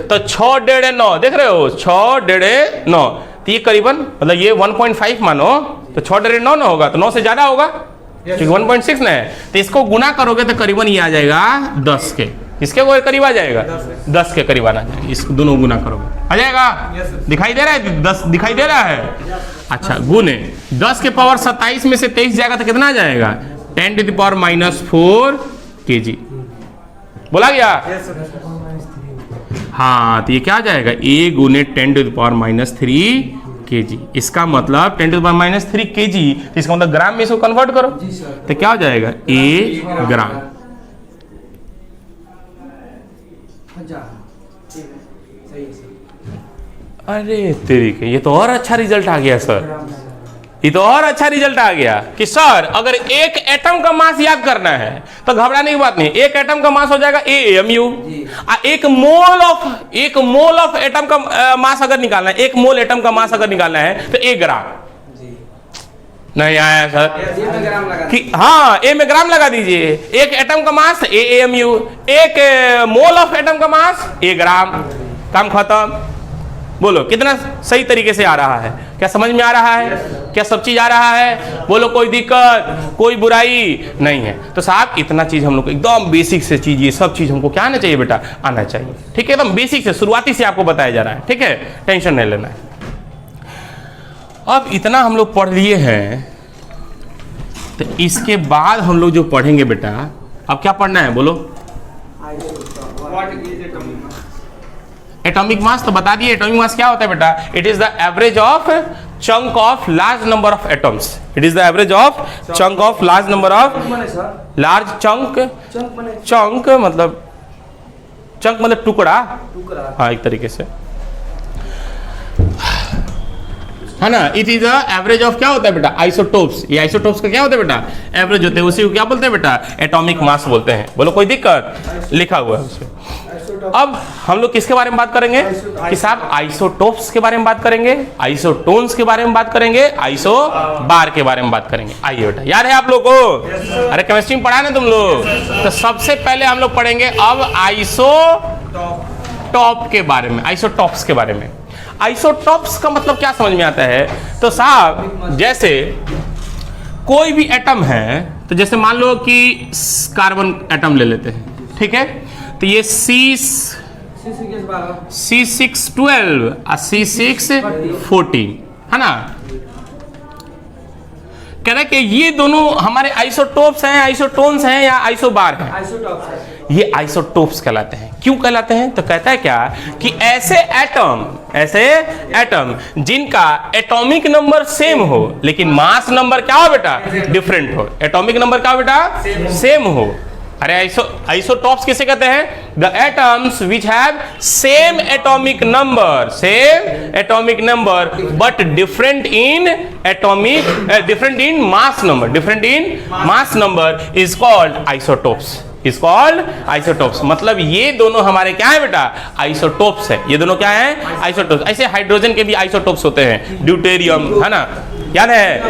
तो 6 डेढ़ 9, देख रहे हो 6 डेढ़ 9, तो ये करीबन मतलब ये 1.5 मानो, तो 6 डेढ़ 9 होगा, तो 9 से ज्यादा होगा क्योंकि 1.6 ना है, तो इसको गुना करोगे तो करीबन ये आ जाएगा 10 के, इसके वो करीब आ जाएगा 10 के करीब आ जाएगा, इसको दोनों गुना करोगे आ जाएगा। दिखाई दे रहा है 10 दिखाई दे रहा है। अच्छा गुने 10 के पावर 27 में से 23 जाएगा तो कितना आ जाएगा 10 to the power minus 4 kg। बोला गया हाँ, तो ये क्या आ जाएगा A गुने 10 to the power minus 3 kg। इसका मतलब 10 to the power minus 3 kg, तो इसका मतलब ग्राम में इसको कन्वर्ट करो तो क्या हो जाएगा A ग्राम। अरे तेरी के, ये तो और अच्छा रिजल्ट आ गया सर, ये तो और अच्छा रिजल्ट आ गया कि सर अगर एक एटम का मास याद करना है तो घबराने की बात नहीं, एक एटम का मास हो जाएगा AMU। एक मोल ऑफ एटम का मास अगर निकालना है, 1 मोल एटम का मास अगर निकालना है तो A ग्राम। नहीं आया सर कि हाँ A में ग्राम लगा दीजिए, एक एटम का मास AMU, एक मोल ऑफ एटम का मास A ग्राम, काम खत्म। बोलो कितना सही तरीके से आ रहा है, क्या समझ में आ रहा है, क्या सब चीज आ रहा है, बोलो कोई दिक्कत कोई बुराई नहीं है। तो साहब इतना चीज हम लोग को एकदम बेसिक से चीज, ये सब चीज हमको क्या आना चाहिए बेटा, आना चाहिए, ठीक है, एकदम बेसिक से शुरुआती से आपको बताया जा रहा है, ठीक है, टेंशन नहीं लेना है। अब इतना हम लोग पढ़ लिए हैं, तो इसके बाद हम लोग जो पढ़ेंगे बेटा, अब क्या पढ़ना है बोलो, एटॉमिक मास। तो बता दिए एटॉमिक मास क्या होता है बेटा, it is the average of chunk of large number of atoms, it is the average of chunk of large number of large chunk मतलब टुकड़ा, हाँ एक तरीके से है ना। It is the average of क्या होता है बेटा, आइसोटोप्स। ये आइसोटोप्स का क्या होता है बेटा, एवरेज होते हैं, उसी को क्या बोलते हैं बेटा, एटॉमिक मास बोलते हैं। बोलो कोई दिक्कत, लिखा हुआ है उसमें। अब हम लोग किसके बारे में बात करेंगे कि साहब आइसोटोप्स के बारे में बात करेंगे, आइसोटोन्स के बारे में बात करेंगे, आइसोबार के बारे में बात करेंगे। आइए बेटा, याद है आप लोग को, अरे केमिस्ट्री में पढ़ा ना तुम लोग, तो सबसे पहले हम लोग पढ़ेंगे अब आइसोटॉप के बारे में, आइसोटॉप्स के बारे में। आइसोटॉप्स का मतलब क्या समझ में आता है, तो साहब जैसे कोई भी एटम है, तो जैसे मान लो कि कार्बन एटम ले लेते हैं, ठीक है, तो ये C6 12 और C6 14, है ना। कह रहे कि ये दोनों हमारे आइसोटोप्स हैं, आइसोटोन्स हैं या आइसोबार हैं? ये आइसोटोप्स कहलाते हैं। क्यों कहलाते हैं? तो कहता है क्या कि ऐसे एटम जिनका एटॉमिक नंबर सेम हो लेकिन मास नंबर क्या हो बेटा? डिफरेंट हो। एटॉमिक नंबर क्या हो बेटा? सेम हो। अरे आइसोटॉप्स किसे कहते हैं? The atoms which have same atomic number but different in mass number is called isotopes. मतलब ये दोनों हमारे क्या है बेटा? आइसोटोप्स है। ये दोनों क्या है? आइसोटोप्स। ऐसे हाइड्रोजन के भी आइसोटोप्स होते हैं, ड्यूटेरियम, है ना, याद है?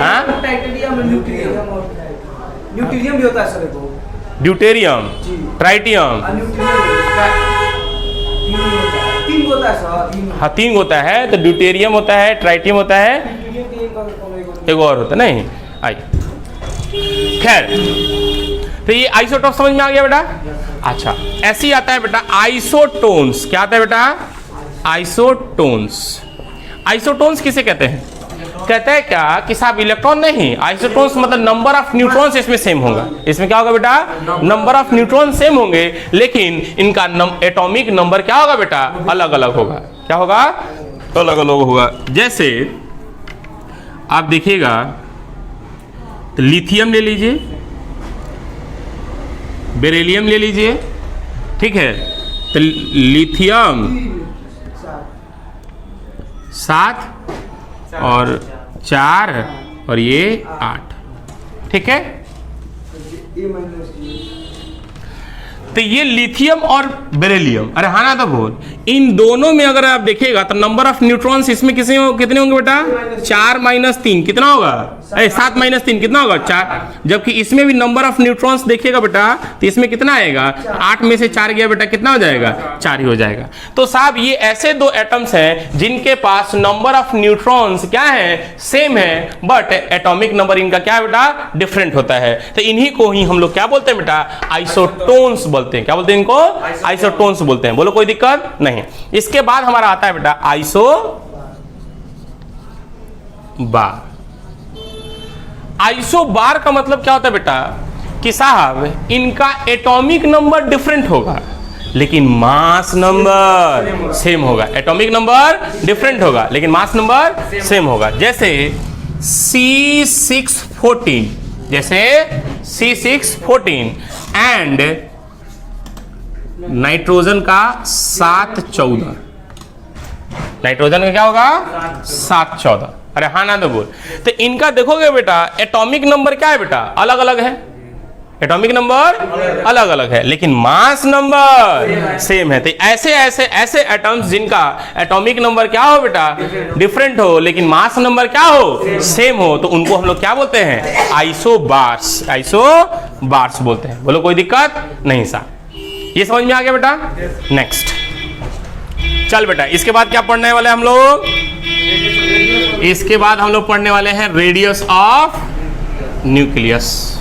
हाँ, न्यूक्लियम भी होता है सर, वो ड्यूटेरियम, ट्राइटियम, तीन होता है सर। हाँ, 3 होता है। तो ड्यूटेरियम होता है, ट्राइटियम होता है, एक और होता है नहीं आई। खैर, तो ये आइसोटोप समझ में आ गया बेटा? अच्छा, ऐसे ही आता है बेटा आइसोटोन्स। क्या आता है बेटा? आइसोटोन्स किसे कहते हैं? कहते हैं क्या कि साहब इलेक्ट्रॉन नहीं, आइसोटोन्स मतलब नंबर ऑफ न्यूट्रॉन्स इसमें सेम होगा। इसमें क्या होगा बेटा? नंबर ऑफ न्यूट्रॉन सेम होंगे लेकिन इनका एटॉमिक नंबर क्या होगा बेटा? अलग अलग होगा। क्या होगा? अलग अलग होगा। जैसे आप देखिएगा तो लिथियम ले लीजिए, बेरिलियम ले लीजिए, ठीक है। तो लिथियम 7 और 4 और ये 8, ठीक है। तो ये लिथियम और बेरिलियम, अरे हाँ ना, तो बोल, इन दोनों में अगर आप देखिएगा तो नंबर ऑफ न्यूट्रॉन्स इसमें कितने होंगे बेटा? 4 - 3 कितना होगा? 7 - 3 कितना होगा? 4। जबकि इसमें भी नंबर ऑफ न्यूट्रॉन्स देखिएगा बेटा तो इसमें कितना आएगा? 8 में से 4 गया बेटा, कितना हो जाएगा? 4 ही हो जाएगा। तो साहब ये ऐसे दो एटम्स हैं जिनके पास नंबर ऑफ न्यूट्रॉन्स क्या है? सेम है, बट एटॉमिक नंबर इनका क्या है बेटा? डिफरेंट होता है। तो इन्हीं को ही हम लोग क्या बोलते हैं बेटा? आइसोटोन्स बोलते हैं। क्या बोलते हैं इनको? आइसोटोन्स बोलते हैं। बोलो, कोई दिक्कत नहीं। इसके बाद हमारा आता है बेटा आइसोबार का मतलब क्या होता है बेटा? कि साहब इनका एटॉमिक नंबर डिफरेंट होगा लेकिन मास नंबर सेम होगा। एटॉमिक नंबर डिफरेंट होगा लेकिन मास नंबर सेम होगा। जैसे C614 एंड नाइट्रोजन का 714। नाइट्रोजन का क्या होगा? 714। अरे हाँ ना, तो बोल। तो इनका देखोगे बेटा एटॉमिक नंबर क्या है बेटा? अलग अलग है। एटॉमिक नंबर अलग अलग है लेकिन मास नंबर सेम है। तो ऐसे एटम्स जिनका एटॉमिक नंबर क्या हो बेटा? डिफरेंट हो लेकिन मास नंबर क्या हो? सेम हो, तो उनको हम लोग क्या बोलते हैं? आइसोबार्स बोलते हैं। बोलो, कोई दिक्कत नहीं सा? ये समझ में आ गया बेटा? नेक्स्ट चल बेटा, इसके बाद क्या पढ़ने वाले हम लोग? इसके बाद हम लोग पढ़ने वाले हैं रेडियस ऑफ न्यूक्लियस।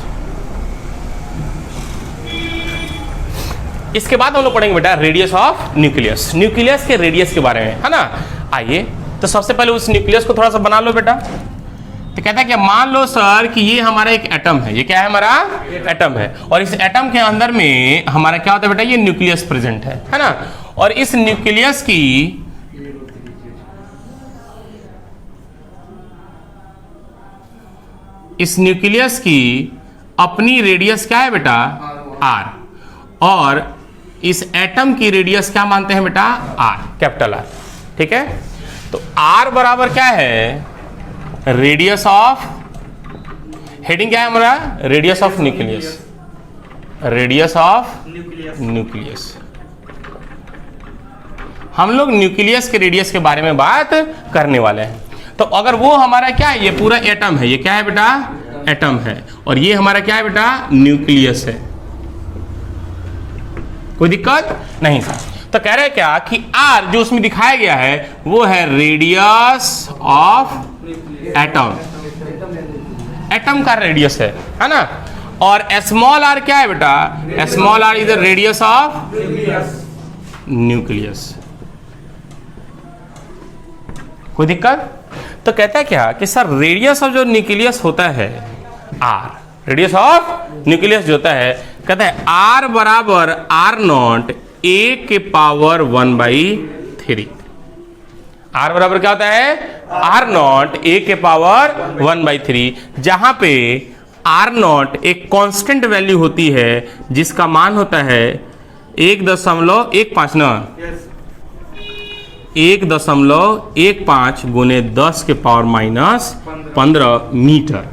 इसके बाद हम लोग पढ़ेंगे बेटा रेडियस ऑफ न्यूक्लियस। न्यूक्लियस के रेडियस के बारे में, है ना। आइए, तो सबसे पहले उस न्यूक्लियस को थोड़ा सा बना लो बेटा। तो कहता है कि मान लो सर कि ये हमारा एक एटम है। ये क्या है? हमारा एटम है। और इस एटम के अंदर में हमारा क्या होता है बेटा? ये न्यूक्लियस प्रेजेंट है ना। और इस न्यूक्लियस की अपनी रेडियस क्या है बेटा? R। और इस एटम की रेडियस क्या मानते हैं बेटा? R, कैपिटल R, ठीक है। तो R बराबर क्या है? रेडियस ऑफ, हेडिंग क्या है हमारा? Radius of nucleus. हम लोग न्यूक्लियस के रेडियस के बारे में बात करने वाले हैं। तो अगर वो हमारा क्या है? ये पूरा एटम है। ये क्या है बेटा? एटम है। और ये हमारा क्या है बेटा? न्यूक्लियस है। कोई दिक्कत नहीं था? तो कह रहे हैं क्या कि R जो उसमें दिखाया गया है वो है रेडियस ऑफ एटम। एटम का रेडियस है ना। और स्मॉल r क्या है बेटा? Small r is the radius of nucleus. कोई दिक्कत? तो कहता है क्या कि सर रेडियस ऑफ जो न्यूक्लियस होता है आर, रेडियस ऑफ न्यूक्लियस जो होता है, कहता है आर बराबर आर नॉट ए के पावर 1/3। आर बराबर क्या होता है? आर नॉट ए के पावर 1/3, जहां पे आर नॉट एक कांस्टेंट वैल्यू होती है जिसका मान होता है 1.15 ना, 1.15 गुने 10 के पावर माइनस 15 मीटर,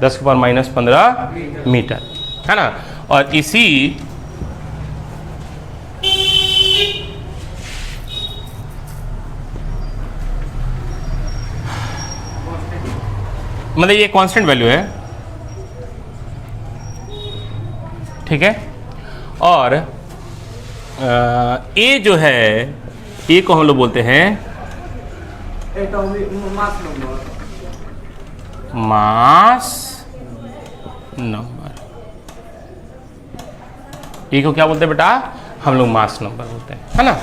10 के पावर माइनस 15 मीटर, है ना। और इसी मतलब ये कांस्टेंट वैल्यू है, ठीक है। और ए जो है, ए को हम लोग बोलते हैं मास नंबर। ए को क्या बोलते हैं बेटा? हम लोग मास नंबर बोलते हैं, है ना।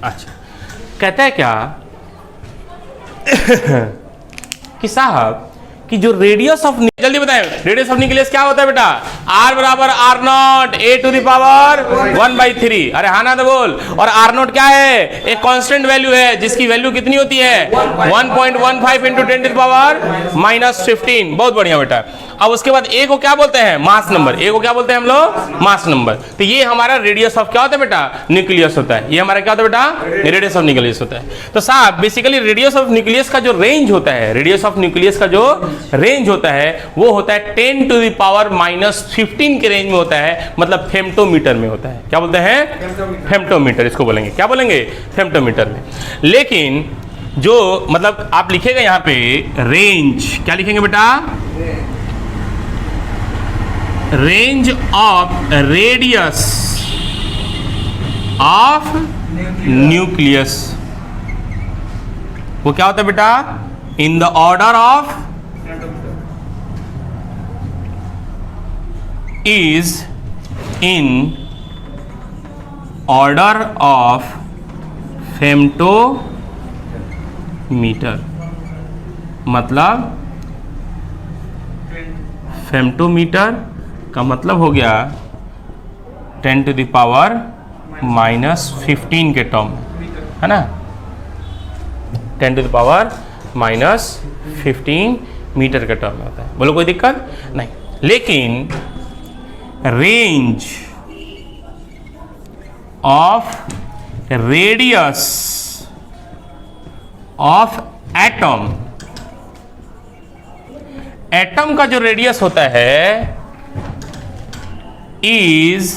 अच्छा, कहता है क्या कि साहब कि जो रेडियस ऑफ, जल्दी बताएं, रेडियस ऑफ न्यूक्लियस क्या होता है बेटा? आर बराबर R naught A to the power 1/3। अरे हाँ ना तो बोल। और आर नॉट क्या है? एक कांस्टेंट वैल्यू है जिसकी वैल्यू कितनी होती है? 1.15 into 10 to the power minus 15। बहुत बढ़िया बेटा। अब उसके बाद ए को क्या बोलते हैं? Mass number. ए को क्या बोलते हैं हम लोग? Mass number. तो ये हमारा रेडियस ऑफ क्या होता है बेटा? न्यूक्लियस होता है। ये हमारा क्या होता है बेटा? रेडियस ऑफ न्यूक्लियस होता है। तो साहब बेसिकली रेडियस ऑफ न्यूक्लियस का जो रेंज होता है, रेडियस ऑफ न्यूक्लियस का जो रेंज होता है वो होता है 10 टू द पावर माइनस 15 के रेंज में होता है, मतलब फेम्टोमीटर में होता है। क्या बोलते हैं? फेम्टोमीटर इसको बोलेंगे। क्या बोलेंगे? फेम्टोमीटर में। लेकिन जो मतलब आप लिखेगा यहाँ पे रेंज, क्या लिखेंगे बेटा? Range of radius of nucleus, वो क्या होता है बेटा? In the order of is in order of femtometer। मतलब फेम्टोमीटर का मतलब हो गया 10 टू द पावर माइनस 15 के टर्म, है ना। 10 to the power minus 15 metre के टर्म में होता है। बोलो कोई दिक्कत नहीं। लेकिन range of radius of atom, atom का जो रेडियस होता है is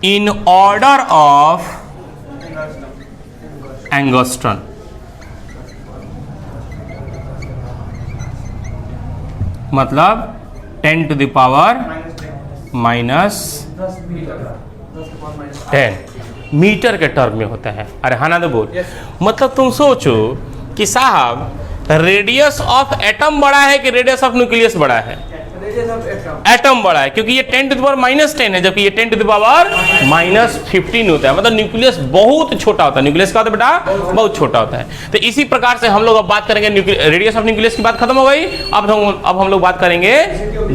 in order of angstrom. मतलब 10 to the power minus 10 metre के टर्म में होता है। अरे हाँ ना तो बोल। मतलब तुम सोचो कि साहब रेडियस ऑफ एटम बड़ा है कि रेडियस ऑफ न्यूक्लियस बड़ा है? एटम बड़ा है, क्योंकि ये 10 टू द पावर माइनस 10 है, जबकि ये 10 टू द पावर माइनस 15 होता है। मतलब न्यूक्लियस बहुत छोटा होता है। न्यूक्लियस का होता है बेटा? बहुत छोटा होता है। तो इसी प्रकार से हम लोग अब बात करेंगे, रेडियस ऑफ न्यूक्लियस की बात खत्म हो गई। अब हम लोग बात करेंगे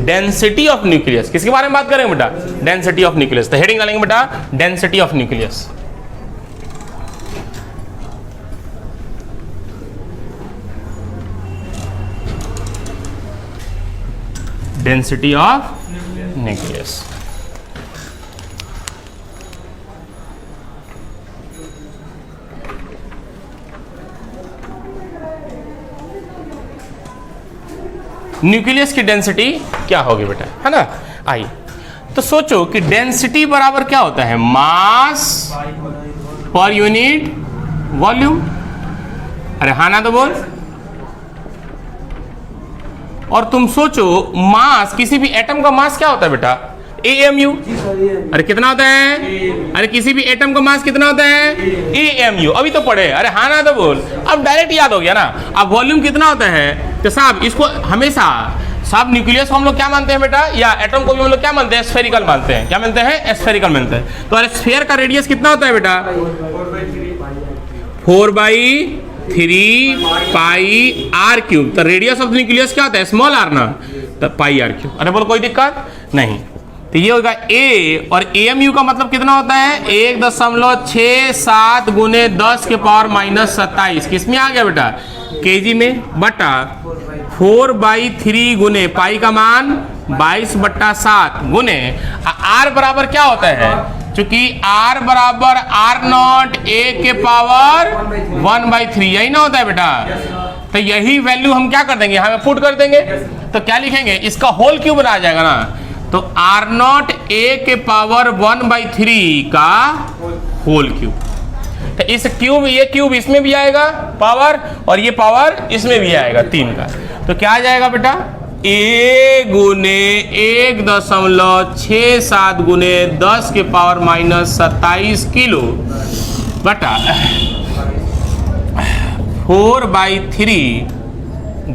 डेंसिटी ऑफ न्यूक्लियस। किसके बारे में बात करेंगे बेटा? Density of nucleus. तो हेडिंग डालेंगे बेटा density of nucleus. Density of nucleus. Nucleus की डेंसिटी क्या होगी बेटा, है ना। आइए तो सोचो कि डेंसिटी बराबर क्या होता है? मास पर यूनिट वॉल्यूम। अरे हाँ ना तो बोल। और तुम सोचो मास, किसी भी एटम का मास क्या होता है बेटा? AMU। अरे कितना होता है? अरे किसी भी एटम का मास कितना होता है? AMU। अभी तो पढ़े। अरे हाँ ना तो बोल। अब डायरेक्ट याद हो गया ना। अब वॉल्यूम कितना होता है? तो साहब इसको हमेशा साहब न्यूक्लियस को हम लोग क्या मानते हैं बेटा, या एटम को भी हम लोग क्या मानते हैं, स्फेरिकल मानते हैं। क्या मानते हैं, स्फेरिकल मानते हैं। तो स्फीयर का रेडियस कितना होता है बेटा, 4/3 पाई आर क्यूब। तो रेडियस ऑफ न्यूक्लियस क्या होता है, स्मॉल आर ना, तो पाई आर क्यूब। अरे बोलो कोई दिक्कत नहीं। तो ये होगा ए, और एएमयू का मतलब कितना होता है, 1.67 गुने 10 के पावर -27 किस में आ गया बेटा, केजी में, बटा 4/3 गुने पाई का मान 22/7 गुने आर बराबर क्या होता है, चूंकि आर बराबर R0 a के पावर 1/3 यही ना होता है बेटा। तो यही वैल्यू हम क्या कर देंगे, यहाँ पे पुट कर देंगे। तो क्या लिखेंगे, इसका होल क्यूब बना जाएगा ना, तो R0 a के पावर 1/3 का होल क्यूब। तो इस क्यूब, ये क्यूब इसमें भी आएगा पावर, और ये पावर इसमें भी आएगा 3 का। तो क्या आ जाएगा बेटा, a गुने 1.67 गुने 10 के पावर -27 किलो बटा 4/3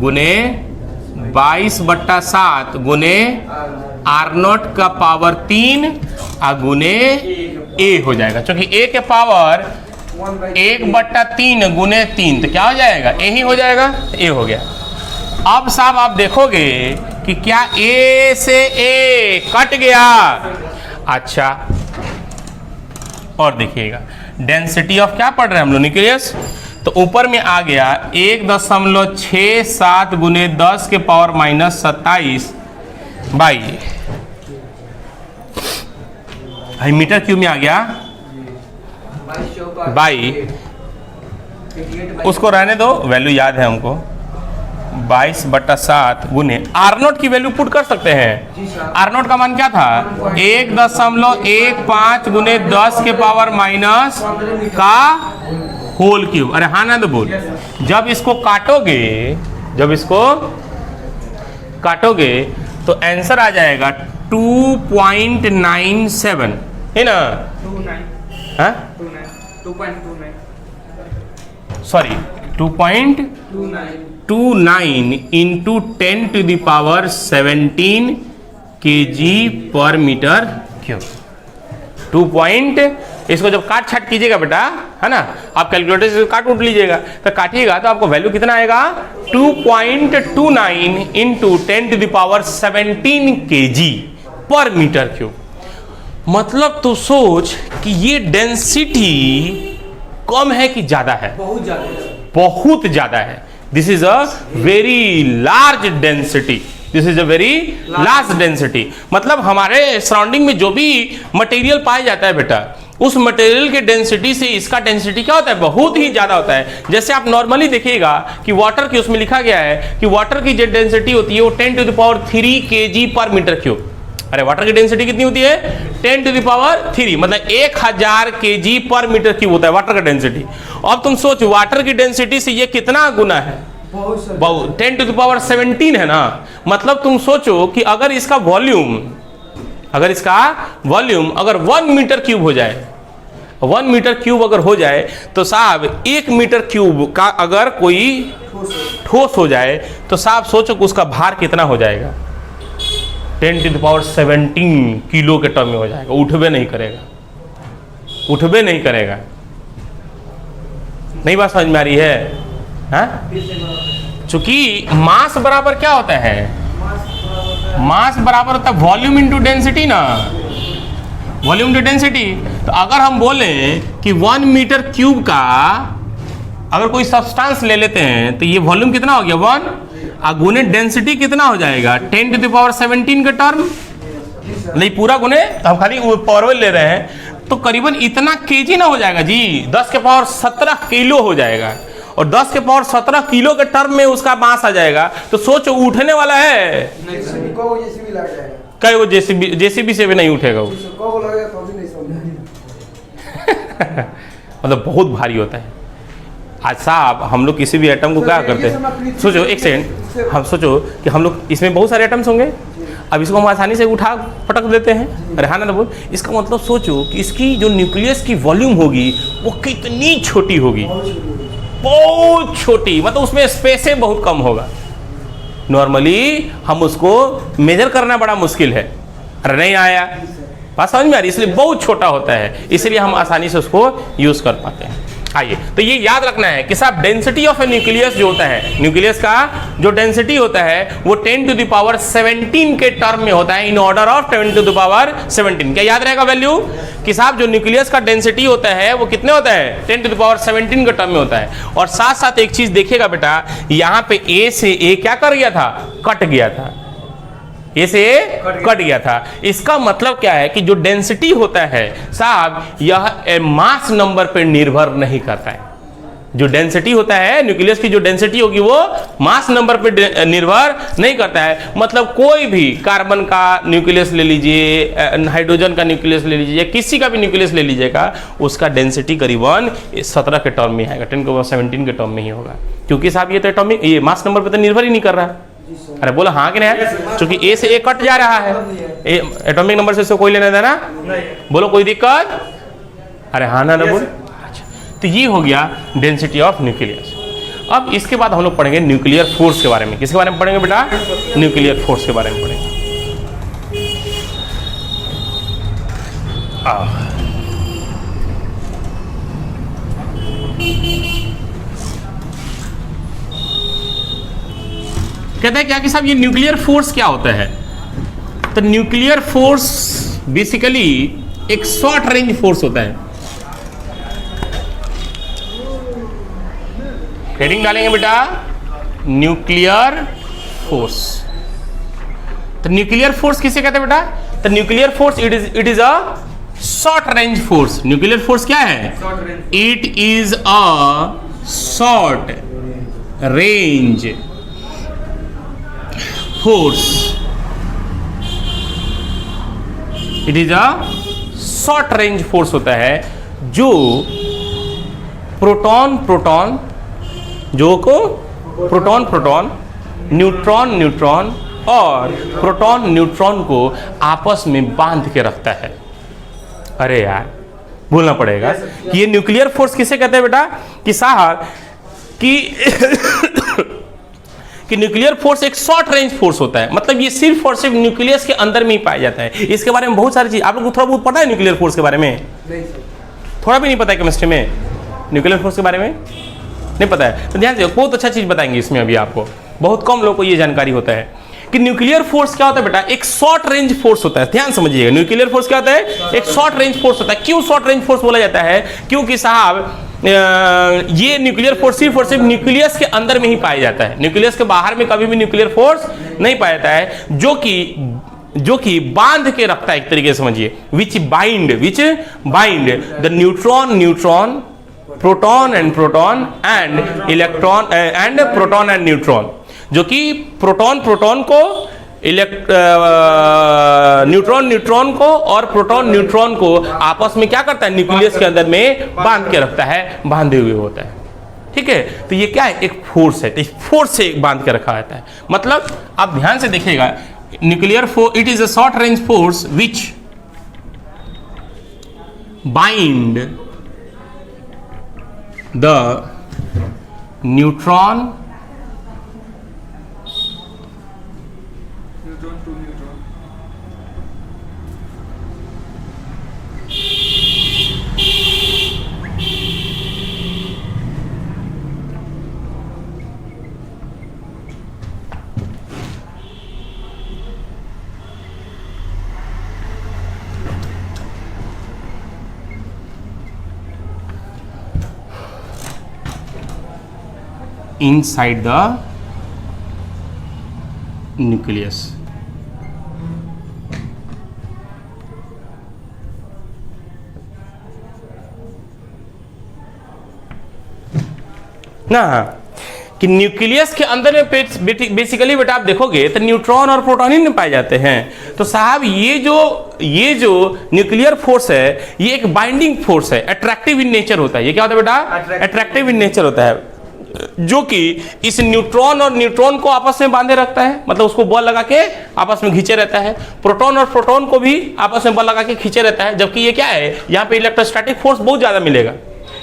गुने 22/7 गुने R0 का पावर 3 गुने a हो जाएगा, क्योंकि a के पावर 1/3 गुने 3, तो क्या हो जाएगा, a ही हो जाएगा, a हो गया। अब साहब आप देखोगे कि क्या a से a कट गया। अच्छा, और देखिएगा डेंसिटी ऑफ क्या पढ़ रहे हैं हम लोग, न्यूक्लियस। तो ऊपर में आ गया 1.67 गुने 10 के पावर -27 बाई मीटर क्यूब में आ गया बाई, उसको रहने दो, वैल्यू याद है हमको, 22/7 गुने R0 की वैल्यू पुट कर सकते हैं। R0 का मान क्या था, 1.15 गुने 10 के पावर माइनस का होल क्यूब। अरे हाँ ना तो बोल, जब इसको काटोगे तो आंसर आ जाएगा 2.97 है ना, 2.29 इंटू 10⁻17 kg पर मीटर क्यूब। 2 इसको जब काट छाट कीजिएगा बेटा, है ना, आप कैलकुलेटर से काट उठ लीजिएगा, तो काटिएगा तो आपको वैल्यू कितना आएगा, 2.29 इंटू 10⁻17 kg पर मीटर क्यूब। मतलब तो सोच कि ये डेंसिटी कम है कि ज्यादा है, बहुत ज्यादा है। This is a very large density, मतलब हमारे सराउंडिंग में जो भी मटेरियल पाया जाता है बेटा, उस मटेरियल के डेंसिटी से इसका डेंसिटी क्या होता है, बहुत ही ज्यादा होता है। जैसे आप नॉर्मली देखिएगा कि वाटर की, उसमें लिखा गया है कि वाटर की जो डेंसिटी होती है वो 10⁻³ kg पर मीटर क्यूब। अरे वाटर की डेंसिटी कितनी होती है, 10⁻3, मतलब 1000 kg पर मीटर क्यूब होता है वाटर का डेंसिटी। अब तुम सोच वाटर की डेंसिटी से ये कितना गुना है, बहुत 10⁻17 है ना। मतलब तुम सोचो कि अगर इसका वॉल्यूम अगर 1 मीटर क्यूब हो जाए, 1 मीटर क्यूब अगर हो जाए, तो साहब 1 मीटर क्यूब का अगर कोई ठोस हो जाए तो साहब सोचो कि उसका भार कितना हो जाएगा, 10⁻17 किलो के टर्म में हो जाएगा, उठबे नहीं करेगा। नहीं बात समझ में आ रही है, हाँ? चूंकि मास बराबर क्या होता है, मास बराबर होता है वॉल्यूम इंटू डेंसिटी ना, वॉल्यूम इंटू डेंसिटी। तो अगर हम बोले कि 1 मीटर क्यूब का अगर कोई सब्सटेंस ले लेते हैं तो ये वॉल्यूम कितना हो गया 1, गुने डेंसिटी कितना हो जाएगा 10⁻17 का टर्म, नहीं पूरा गुने, तो हम खाली पावर ले रहे हैं, तो करीबन इतना केजी ना हो जाएगा जी, 10⁻17 किलो हो जाएगा, और 10⁻17 किलो के टर्म में उसका मास आ जाएगा। तो सोचो उठने वाला है, कई वो जेसीबी से भी नहीं उठेगा वो, मतलब बहुत भारी होता है। आज साहब हम लोग किसी भी एटम को क्या करते हैं, सोचो एक सेकंड, हम सोचो कि हम लोग इसमें बहुत सारे एटम्स होंगे, अब इसको हम आसानी से उठा पटक देते हैं, अरे हाँ ना बोल। इसका मतलब सोचो कि इसकी जो न्यूक्लियस की वॉल्यूम होगी वो कितनी छोटी होगी, बहुत छोटी, मतलब उसमें स्पेस बहुत कम होगा। नॉर्मली हम उसको मेजर करना बड़ा मुश्किल है। अरे नहीं आया, बात समझ में आ रही, इसलिए बहुत छोटा होता है, इसलिए हम आसानी से उसको यूज कर पाते हैं। आइए, तो ये याद रखना है कि साहब डेंसिटी ऑफ ए न्यूक्लियस जो होता है, न्यूक्लियस का जो डेंसिटी होता है वो 10 टू द पावर 17 के टर्म में होता है, in order of 10 to the power 17। क्या याद रहेगा वैल्यू कि साहब जो न्यूक्लियस का डेंसिटी होता है वो कितने होता है, 10 टू द पावर 17 के टर्म में होता है। और साथ साथ एक चीज देखिएगा बेटा, यहाँ पे ए से ए क्या कर गया था, कट गया था, ए से कट गया था। इसका मतलब क्या है कि जो डेंसिटी होता है साहब यह मास नंबर पर निर्भर नहीं करता है। जो डेंसिटी होता है न्यूक्लियस की, जो डेंसिटी होगी वो मास नंबर पर निर्भर नहीं करता है। मतलब कोई भी कार्बन का न्यूक्लियस ले लीजिए, हाइड्रोजन का न्यूक्लियस ले लीजिए, किसी का भी न्यूक्लियस ले लीजिएगा, उसका डेंसिटी करीबन 17 के टर्म में आएगा, 10 के 17 के टर्म में ही होगा, क्योंकि साहब ये तो एटॉमिक, ये मास नंबर पर तो निर्भर ही नहीं कर रहा है। अरे बोलो हाँ कि नहीं, क्योंकि ए से ए कट जा रहा है, एटॉमिक नंबर से कोई लेना देना, बोलो कोई दिक्कत, अरे हाँ ना बोलो। अच्छा, तो ये हो गया डेंसिटी ऑफ न्यूक्लियस। अब इसके बाद हम लोग पढ़ेंगे न्यूक्लियर फोर्स के बारे में। किसके बारे में पढ़ेंगे बेटा, न्यूक्लियर फोर्स के बारे में पढ़ेंगे। कहते हैं क्या कि साहब ये न्यूक्लियर फोर्स क्या होता है, तो न्यूक्लियर फोर्स बेसिकली एक शॉर्ट रेंज फोर्स होता है। हेडिंग डालेंगे बेटा, न्यूक्लियर फोर्स। तो न्यूक्लियर फोर्स किसे कहते हैं बेटा, तो nuclear force it is a short range force. Nuclear force क्या है, it is a short range force, it is a short range force होता है जो प्रोटॉन प्रोटॉन जो को प्रोटॉन प्रोटॉन, न्यूट्रॉन न्यूट्रॉन और प्रोटॉन न्यूट्रॉन को आपस में बांध के रखता है। अरे यार बोलना पड़ेगा कि ये न्यूक्लियर फोर्स किसे कहते हैं बेटा, कि साहब कि न्यूक्लियर फोर्स एक शॉर्ट रेंज फोर्स होता है। मतलब ये सिर्फ और सिर्फ न्यूक्लियस के अंदर में ही पाया जाता है। इसके बारे में बहुत सारी चीज आप लोग को थोड़ा बहुत पता है न्यूक्लियर फोर्स के बारे में, थोड़ा भी नहीं पता है केमिस्ट्री में न्यूक्लियर फोर्स के बारे में नहीं पता है, तो ध्यान से बहुत अच्छा चीज बताएंगे इसमें। अभी आपको बहुत कम लोगों को ये जानकारी होता है कि न्यूक्लियर फोर्स क्या होता है बेटा, एक शॉर्ट रेंज फोर्स होता है। ध्यान समझिएगा, न्यूक्लियर फोर्स क्या होता है, एक शॉर्ट रेंज फोर्स होता है। क्यों शॉर्ट रेंज फोर्स बोला जाता है, क्योंकि साहब ये न्यूक्लियर फोर्स सिर्फ और सिर्फ न्यूक्लियस के अंदर में ही पाया जाता है, न्यूक्लियस के बाहर में कभी भी न्यूक्लियर फोर्स नहीं पाया जाता है, जो कि बांध के रखता है एक तरीके से समझिए, which bind the neutron neutron, proton and electron and proton and neutron, जो कि प्रोटॉन प्रोटॉन को, न्यूट्रॉन न्यूट्रॉन को और प्रोटॉन न्यूट्रॉन को आपस में क्या करता है, न्यूक्लियस के अंदर में बांध के रखता है, बांधे हुए होता है। ठीक है, तो ये क्या है, एक फोर्स है, तो इस फोर्स से बांध के रखा जाता है। मतलब आप ध्यान से देखिएगा, nuclear force it is a short range force which bind the neutron inside the nucleus। ना कि न्यूक्लियस के अंदर में बेसिकली बेटा आप देखोगे तो न्यूट्रॉन और प्रोटॉन ही पाए जाते हैं। तो साहब ये जो न्यूक्लियर फोर्स है ये एक बाइंडिंग फोर्स है, अट्रैक्टिव इन नेचर होता है। ये क्या होता है बेटा, अट्रैक्टिव इन नेचर होता है, जो कि इस न्यूट्रॉन और न्यूट्रॉन को आपस में बांधे रखता है, मतलब उसको बल लगा के आपस में खींचे रहता है। प्रोटॉन और प्रोटॉन को भी आपस में बल लगा के खींचे रहता है। जबकि ये क्या है, यहाँ पे इलेक्ट्रोस्टैटिक फोर्स बहुत ज्यादा मिलेगा,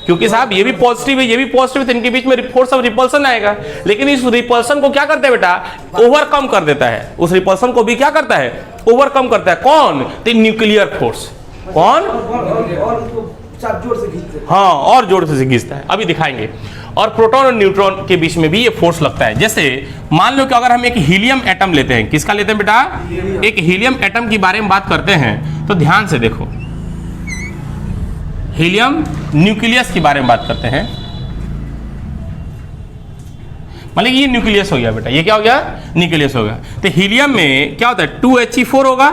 क्योंकि साहब ये भी पॉजिटिव है, ये भी पॉजिटिव है, तो इनके बीच में फोर्स ऑफ रिपल्सन आएगा। लेकिन इस रिपल्सन को क्या करता है बेटा, ओवरकम कर देता है। उस रिपल्सन को भी क्या करता है, ओवरकम करता है। कौन, तो न्यूक्लियर फोर्स। कौन, और उसको जोर से खींचते हैं। हाँ, और जोर से खींचता है, अभी दिखाएंगे। और प्रोटॉन और न्यूट्रॉन के बीच में भी ये फोर्स लगता है। जैसे मान लो कि अगर हम एक हीलियम एटम लेते हैं, किसका लेते हैं बेटा, एक हीलियम एटम की बारे में बात करते हैं, तो ध्यान से देखो, हीलियम न्यूक्लियस के बारे में बात करते हैं। मतलब ये न्यूक्लियस हो गया बेटा, ये क्या हो गया, न्यूक्लियस हो गया। तो हीलियम में क्या होता है, 2He4 होगा,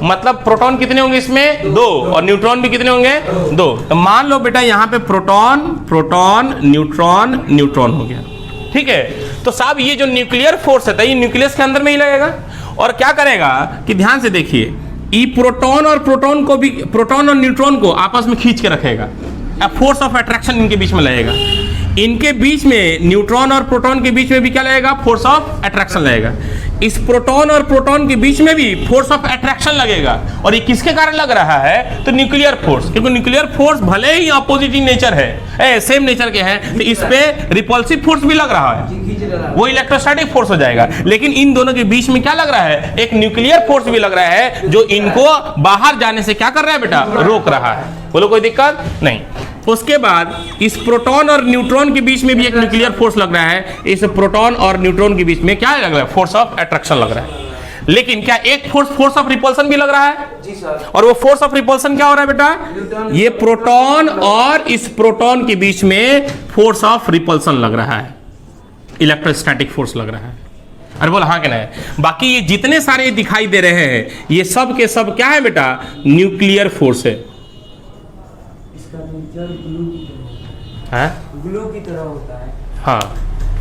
मतलब प्रोटॉन कितने होंगे इसमें, 2, और न्यूट्रॉन भी कितने होंगे, 2। तो मान लो बेटा यहाँ पे प्रोटॉन प्रोटॉन न्यूट्रॉन न्यूट्रॉन हो गया, ठीक है। तो साहब ये जो न्यूक्लियर फोर्स है ये न्यूक्लियस के अंदर में ही लगेगा, और क्या करेगा कि ध्यान से देखिए, ये प्रोटॉन और प्रोटॉन को भी, प्रोटॉन और न्यूट्रॉन को आपस में खींच के रखेगा, फोर्स ऑफ अट्रैक्शन इनके बीच में लगेगा। इनके बीच में, न्यूट्रॉन और प्रोटॉन के बीच में भी क्या लगेगा, फोर्स ऑफ अट्रैक्शन लगेगा। इस प्रोटॉन और प्रोटॉन के बीच में भी फोर्स ऑफ अट्रैक्शन लगेगा, और ये किसके कारण लग रहा है, तो न्यूक्लियर फोर्स। क्योंकि न्यूक्लियर फोर्स भले ही अपोजिट नेचर है, सेम नेचर के हैं, तो इस पे रिपल्सिव फोर्स भी लग रहा है, वो इलेक्ट्रोस्टैटिक फोर्स हो जाएगा। लेकिन इन दोनों के बीच में क्या लग रहा है, एक न्यूक्लियर फोर्स भी लग रहा है, जो इनको बाहर जाने से क्या कर रहा है बेटा, रोक रहा है। बोलो कोई दिक्कत नहीं। उसके बाद इस प्रोटॉन और न्यूट्रॉन के बीच में भी एक न्यूक्लियर फोर्स लग रहा है। इस प्रोटॉन और न्यूट्रॉन के बीच में क्या लग रहा है, फोर्स ऑफ अट्रैक्शन लग रहा है। लेकिन क्या एक फोर्स ऑफ रिपल्सन भी लग रहा है, जी सर। और वो फोर्स ऑफ रिपल्सन क्या हो रहा है बेटा, ये प्रोटॉन और इस प्रोटॉन के बीच में फोर्स ऑफ रिपल्सन लग रहा है, इलेक्ट्रोस्टैटिक फोर्स लग रहा है। अरे बोला हाँ कि नहीं। बाकी ये जितने सारे दिखाई दे रहे हैं, ये सब के सब क्या है बेटा, न्यूक्लियर फोर्स है। ग्लू की तरह होता है। हाँ,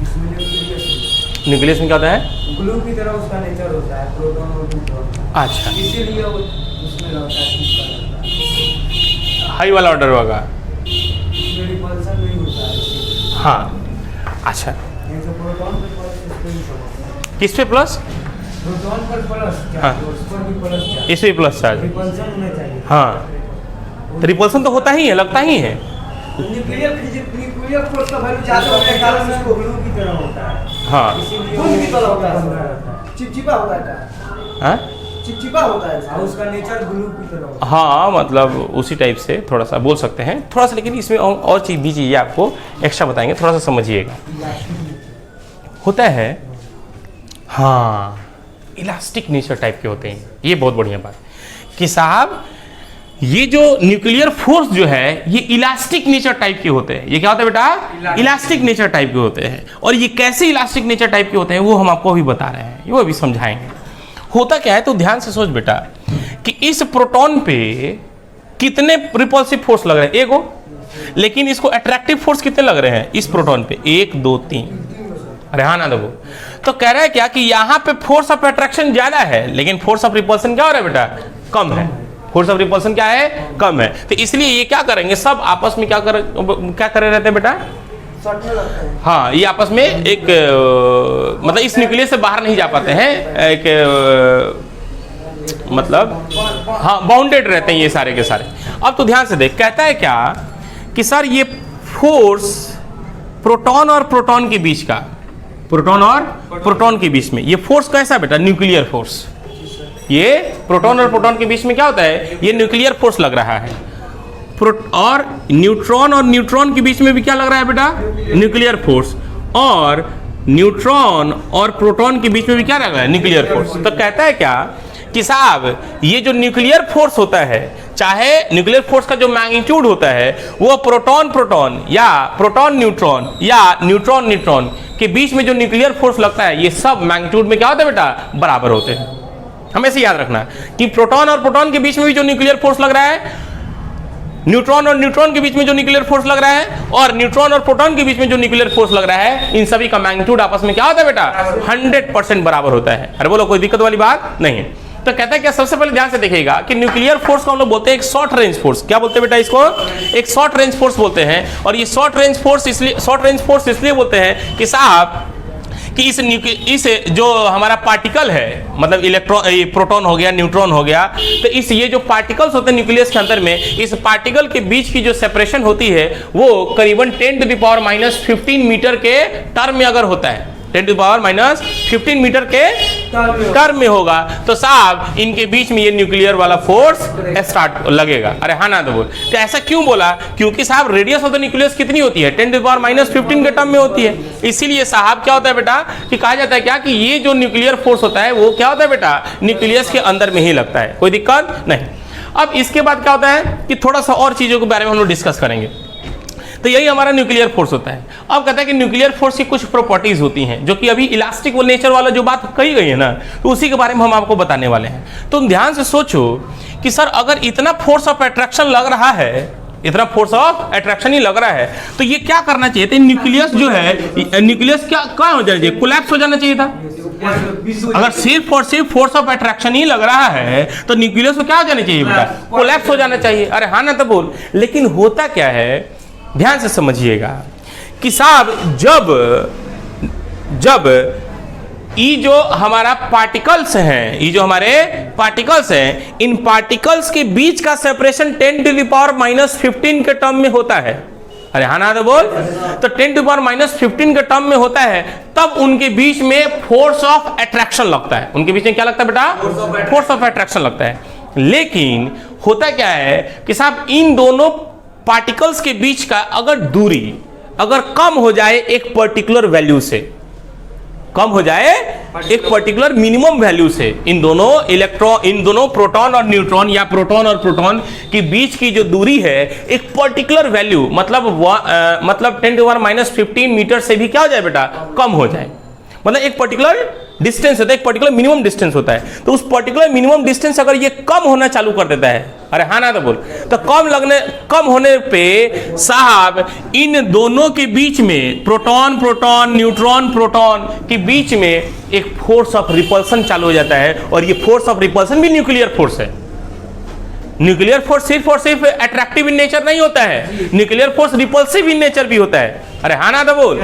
इसमें न्यूक्लियस में क्या होता है, ग्लू की तरह उसका नेचर होता है, प्रोटॉन और न्यूट्रॉन। अच्छा, इसीलिए वो उसमें रहता है, हाई वाला ऑर्डर होगा। इसमें रिपल्सन नहीं होता है। हाँ, अच्छा, ये तो प्रोटॉन पे प्लस, इस पे भी प्लस। किस पे प्लस, प्रोटॉन पर प्लस चार्ज, हाँ। उस पर भी प्लस चार्ज, इस पे प्लस चार्ज। रिपल्सन होना चाहिए। हाँ, तो रिपल्सन तो होता ही है, लगता ही है। न्यूक्लियर फोर्स का वैल्यू ज्यादा होने के कारण उसको ग्लू की तरह होता है। हाँ, इसीलिए खून की तरह होता है, चिपचिपा होता है, हाँ, चिपचिपा होता है, और उसका नेचर ग्लू की तरह होता है। हाँ, मतलब उसी टाइप से थोड़ा सा बोल सकते हैं, थोड़ा सा। लेकिन इसमें और चीज़ भी चाहिए आपको, एक्स्ट्रा बताएंगे, थोड़ा सा समझिएगा। होता है, हाँ, इलास्टिक नेचर टाइप के होते हैं। ये बहुत बढ़िया बात कि साहब ये जो न्यूक्लियर फोर्स जो है ये इलास्टिक नेचर टाइप के होते हैं। ये क्या होता है बेटा, इलास्टिक नेचर टाइप के होते हैं। और ये कैसे इलास्टिक नेचर टाइप के होते हैं वो हम आपको अभी बता रहे हैं, वो अभी समझाएंगे। होता क्या है, तो ध्यान से सोच बेटा कि इस प्रोटॉन पे कितने रिपल्सिव फोर्स लग रहे हैं, एगो। लेकिन इसको अट्रैक्टिव फोर्स कितने लग रहे हैं इस प्रोटॉन पे, 1 2 3। अरे हाँ ना देखो, तो कह रहा है क्या कि यहाँ पे फोर्स ऑफ अट्रैक्शन ज्यादा है, लेकिन फोर्स ऑफ रिपल्सन क्या हो रहा है बेटा, कम है। फोर्स ऑफ रिपल्सन क्या है, कम है। तो इसलिए ये क्या करेंगे, सब आपस में क्या करे रहते हैं बेटा, सटने लगता है। हाँ, ये आपस में एक मतलब इस न्यूक्लियस से बाहर नहीं जा पाते हैं, एक मतलब हाँ बाउंडेड रहते हैं ये सारे के सारे। अब तो ध्यान से देख, कहता है क्या कि सर ये फोर्स प्रोटॉन और प्रोटॉन के बीच का, प्रोटॉन और प्रोटॉन के बीच में ये फोर्स कैसा बेटा, न्यूक्लियर फोर्स। ये प्रोटॉन और प्रोटॉन के बीच में क्या होता है, ये न्यूक्लियर फोर्स लग रहा है। और न्यूट्रॉन और न्यूट्रॉन के बीच में भी क्या लग रहा है बेटा, न्यूक्लियर फोर्स। और न्यूट्रॉन और प्रोटॉन के बीच में भी क्या लग रहा है, न्यूक्लियर फोर्स। तो कहता है क्या कि साहब ये जो न्यूक्लियर फोर्स होता है, चाहे न्यूक्लियर फोर्स का जो मैग्नीट्यूड होता है वो प्रोटॉन प्रोटॉन या प्रोटॉन न्यूट्रॉन या न्यूट्रॉन न्यूट्रॉन के बीच में जो न्यूक्लियर फोर्स लगता है, ये सब मैग्नीट्यूड में क्या होता है बेटा, बराबर होते हैं। हमेशा याद रखना कि प्रोटॉन और प्रोटॉन के बीच में भी जो न्यूक्लियर फोर्स लग रहा है, न्यूट्रॉन और न्यूट्रॉन के बीच में जो न्यूक्लियर फोर्स लग रहा है, और न्यूट्रॉन और प्रोटॉन के बीच में जो न्यूक्लियर फोर्स लग रहा है, इन सभी का मैग्नीट्यूड आपस में क्या होता है बेटा, 100% बराबर होता है। अरे बोलो कोई दिक्कत वाली बात नहीं है। तो कहता है क्या, सबसे पहले ध्यान से देखिएगा कि न्यूक्लियर फोर्स को हम लोग बोलते हैं एक शॉर्ट रेंज फोर्स। क्या बोलते हैं बेटा इसको, एक शॉर्ट रेंज फोर्स बोलते हैं। और ये शॉर्ट रेंज फोर्स इसलिए बोलते हैं कि साहब कि इस जो हमारा पार्टिकल है, मतलब इलेक्ट्रॉन, प्रोटॉन हो गया, न्यूट्रॉन हो गया, तो इस ये जो पार्टिकल्स होते हैं न्यूक्लियस के अंदर में, इस पार्टिकल के बीच की जो सेपरेशन होती है वो करीबन 10⁻⁻15 मीटर के टर्म में अगर होता है, 10⁻⁻15 मीटर के टर्म में होगा, तो साहब इनके बीच में ये न्यूक्लियर वाला फोर्स स्टार्ट लगेगा। अरे हाँ ना तो बोल, तो ऐसा क्यों बोला? क्योंकि साहब रेडियस ऑफ द न्यूक्लियस कितनी होती है? 10⁻⁻15 के टर्म में होती है। इसीलिए साहब क्या होता है बेटा कि कहा जाता है क्या कि ये जो न्यूक्लियर फोर्स होता है वो क्या होता है बेटा, न्यूक्लियस के अंदर में ही लगता है, कोई दिक्कत नहीं। अब इसके बाद क्या होता है कि थोड़ा सा और चीजों के बारे में हम लोग डिस्कस करेंगे। तो यही हमारा न्यूक्लियर फोर्स होता है। अब कहता है कि न्यूक्लियर फोर्स की कुछ प्रॉपर्टीज होती हैं, जो कि अभी इलास्टिक नेचर वाला जो बात कही गई है ना, तो उसी के बारे में हम आपको बताने वाले हैं। तो ध्यान से सोचो कि सर अगर इतना फोर्स ऑफ अट्रैक्शन लग रहा है, इतना फोर्स ऑफ अट्रैक्शन ही लग रहा है, तो ये क्या करना चाहिए? तो न्यूक्लियस जो है, न्यूक्लियस क्या हो जाना चाहिए? कोलैप्स हो जाना चाहिए था। अगर सिर्फ और सिर्फ फोर्स ऑफ अट्रैक्शन ही लग रहा है तो न्यूक्लियस को क्या हो जाना चाहिए बेटा? कोलैप्स हो जाना चाहिए। अरे हाँ ना तो बोल। लेकिन होता क्या है, ध्यान से समझिएगा कि साहब जब ये जो हमारा पार्टिकल्स हैं, ये जो हमारे पार्टिकल्स हैं, इन पार्टिकल्स के बीच का सेपरेशन 10⁻⁻15 के टर्म में होता है। अरे हाँ ना तो बोल। तो 10⁻⁻15 के टर्म में होता है, तब उनके बीच में फोर्स ऑफ अट्रैक्शन लगता है। उनके बीच में क्या लगता है बेटा? फोर्स ऑफ अट्रैक्शन लगता है। लेकिन होता क्या है कि साहब इन दोनों पार्टिकल्स के बीच का अगर दूरी अगर कम हो जाए एक पर्टिकुलर वैल्यू से, कम हो जाए एक पर्टिकुलर मिनिमम वैल्यू से, इन दोनों प्रोटॉन और न्यूट्रॉन या प्रोटॉन और प्रोटॉन के बीच की जो दूरी है एक पर्टिकुलर वैल्यू मतलब 10⁻⁻15 मीटर से भी क्या हो जाए बेटा? कम हो जाए। मतलब एक पर्टिकुलर डिस्टेंस होता है, एक पर्टिकुलर मिनिमम डिस्टेंस होता है। तो उस पर्टिकुलर मिनिमम डिस्टेंस अगर ये कम होना चालू कर देता है, अरे हाँ ना तो बोल, तो कम होने पे साहब इन दोनों के बीच में प्रोटॉन न्यूट्रॉन के बीच में एक फोर्स ऑफ रिपल्सन चालू हो जाता है। और ये फोर्स ऑफ रिपल्सन भी न्यूक्लियर फोर्स है। न्यूक्लियर फोर्स सिर्फ और सिर्फ अट्रैक्टिव इन नेचर नहीं होता है, nuclear force repulsive in nature भी होता है। अरे हाँ ना तो बोल।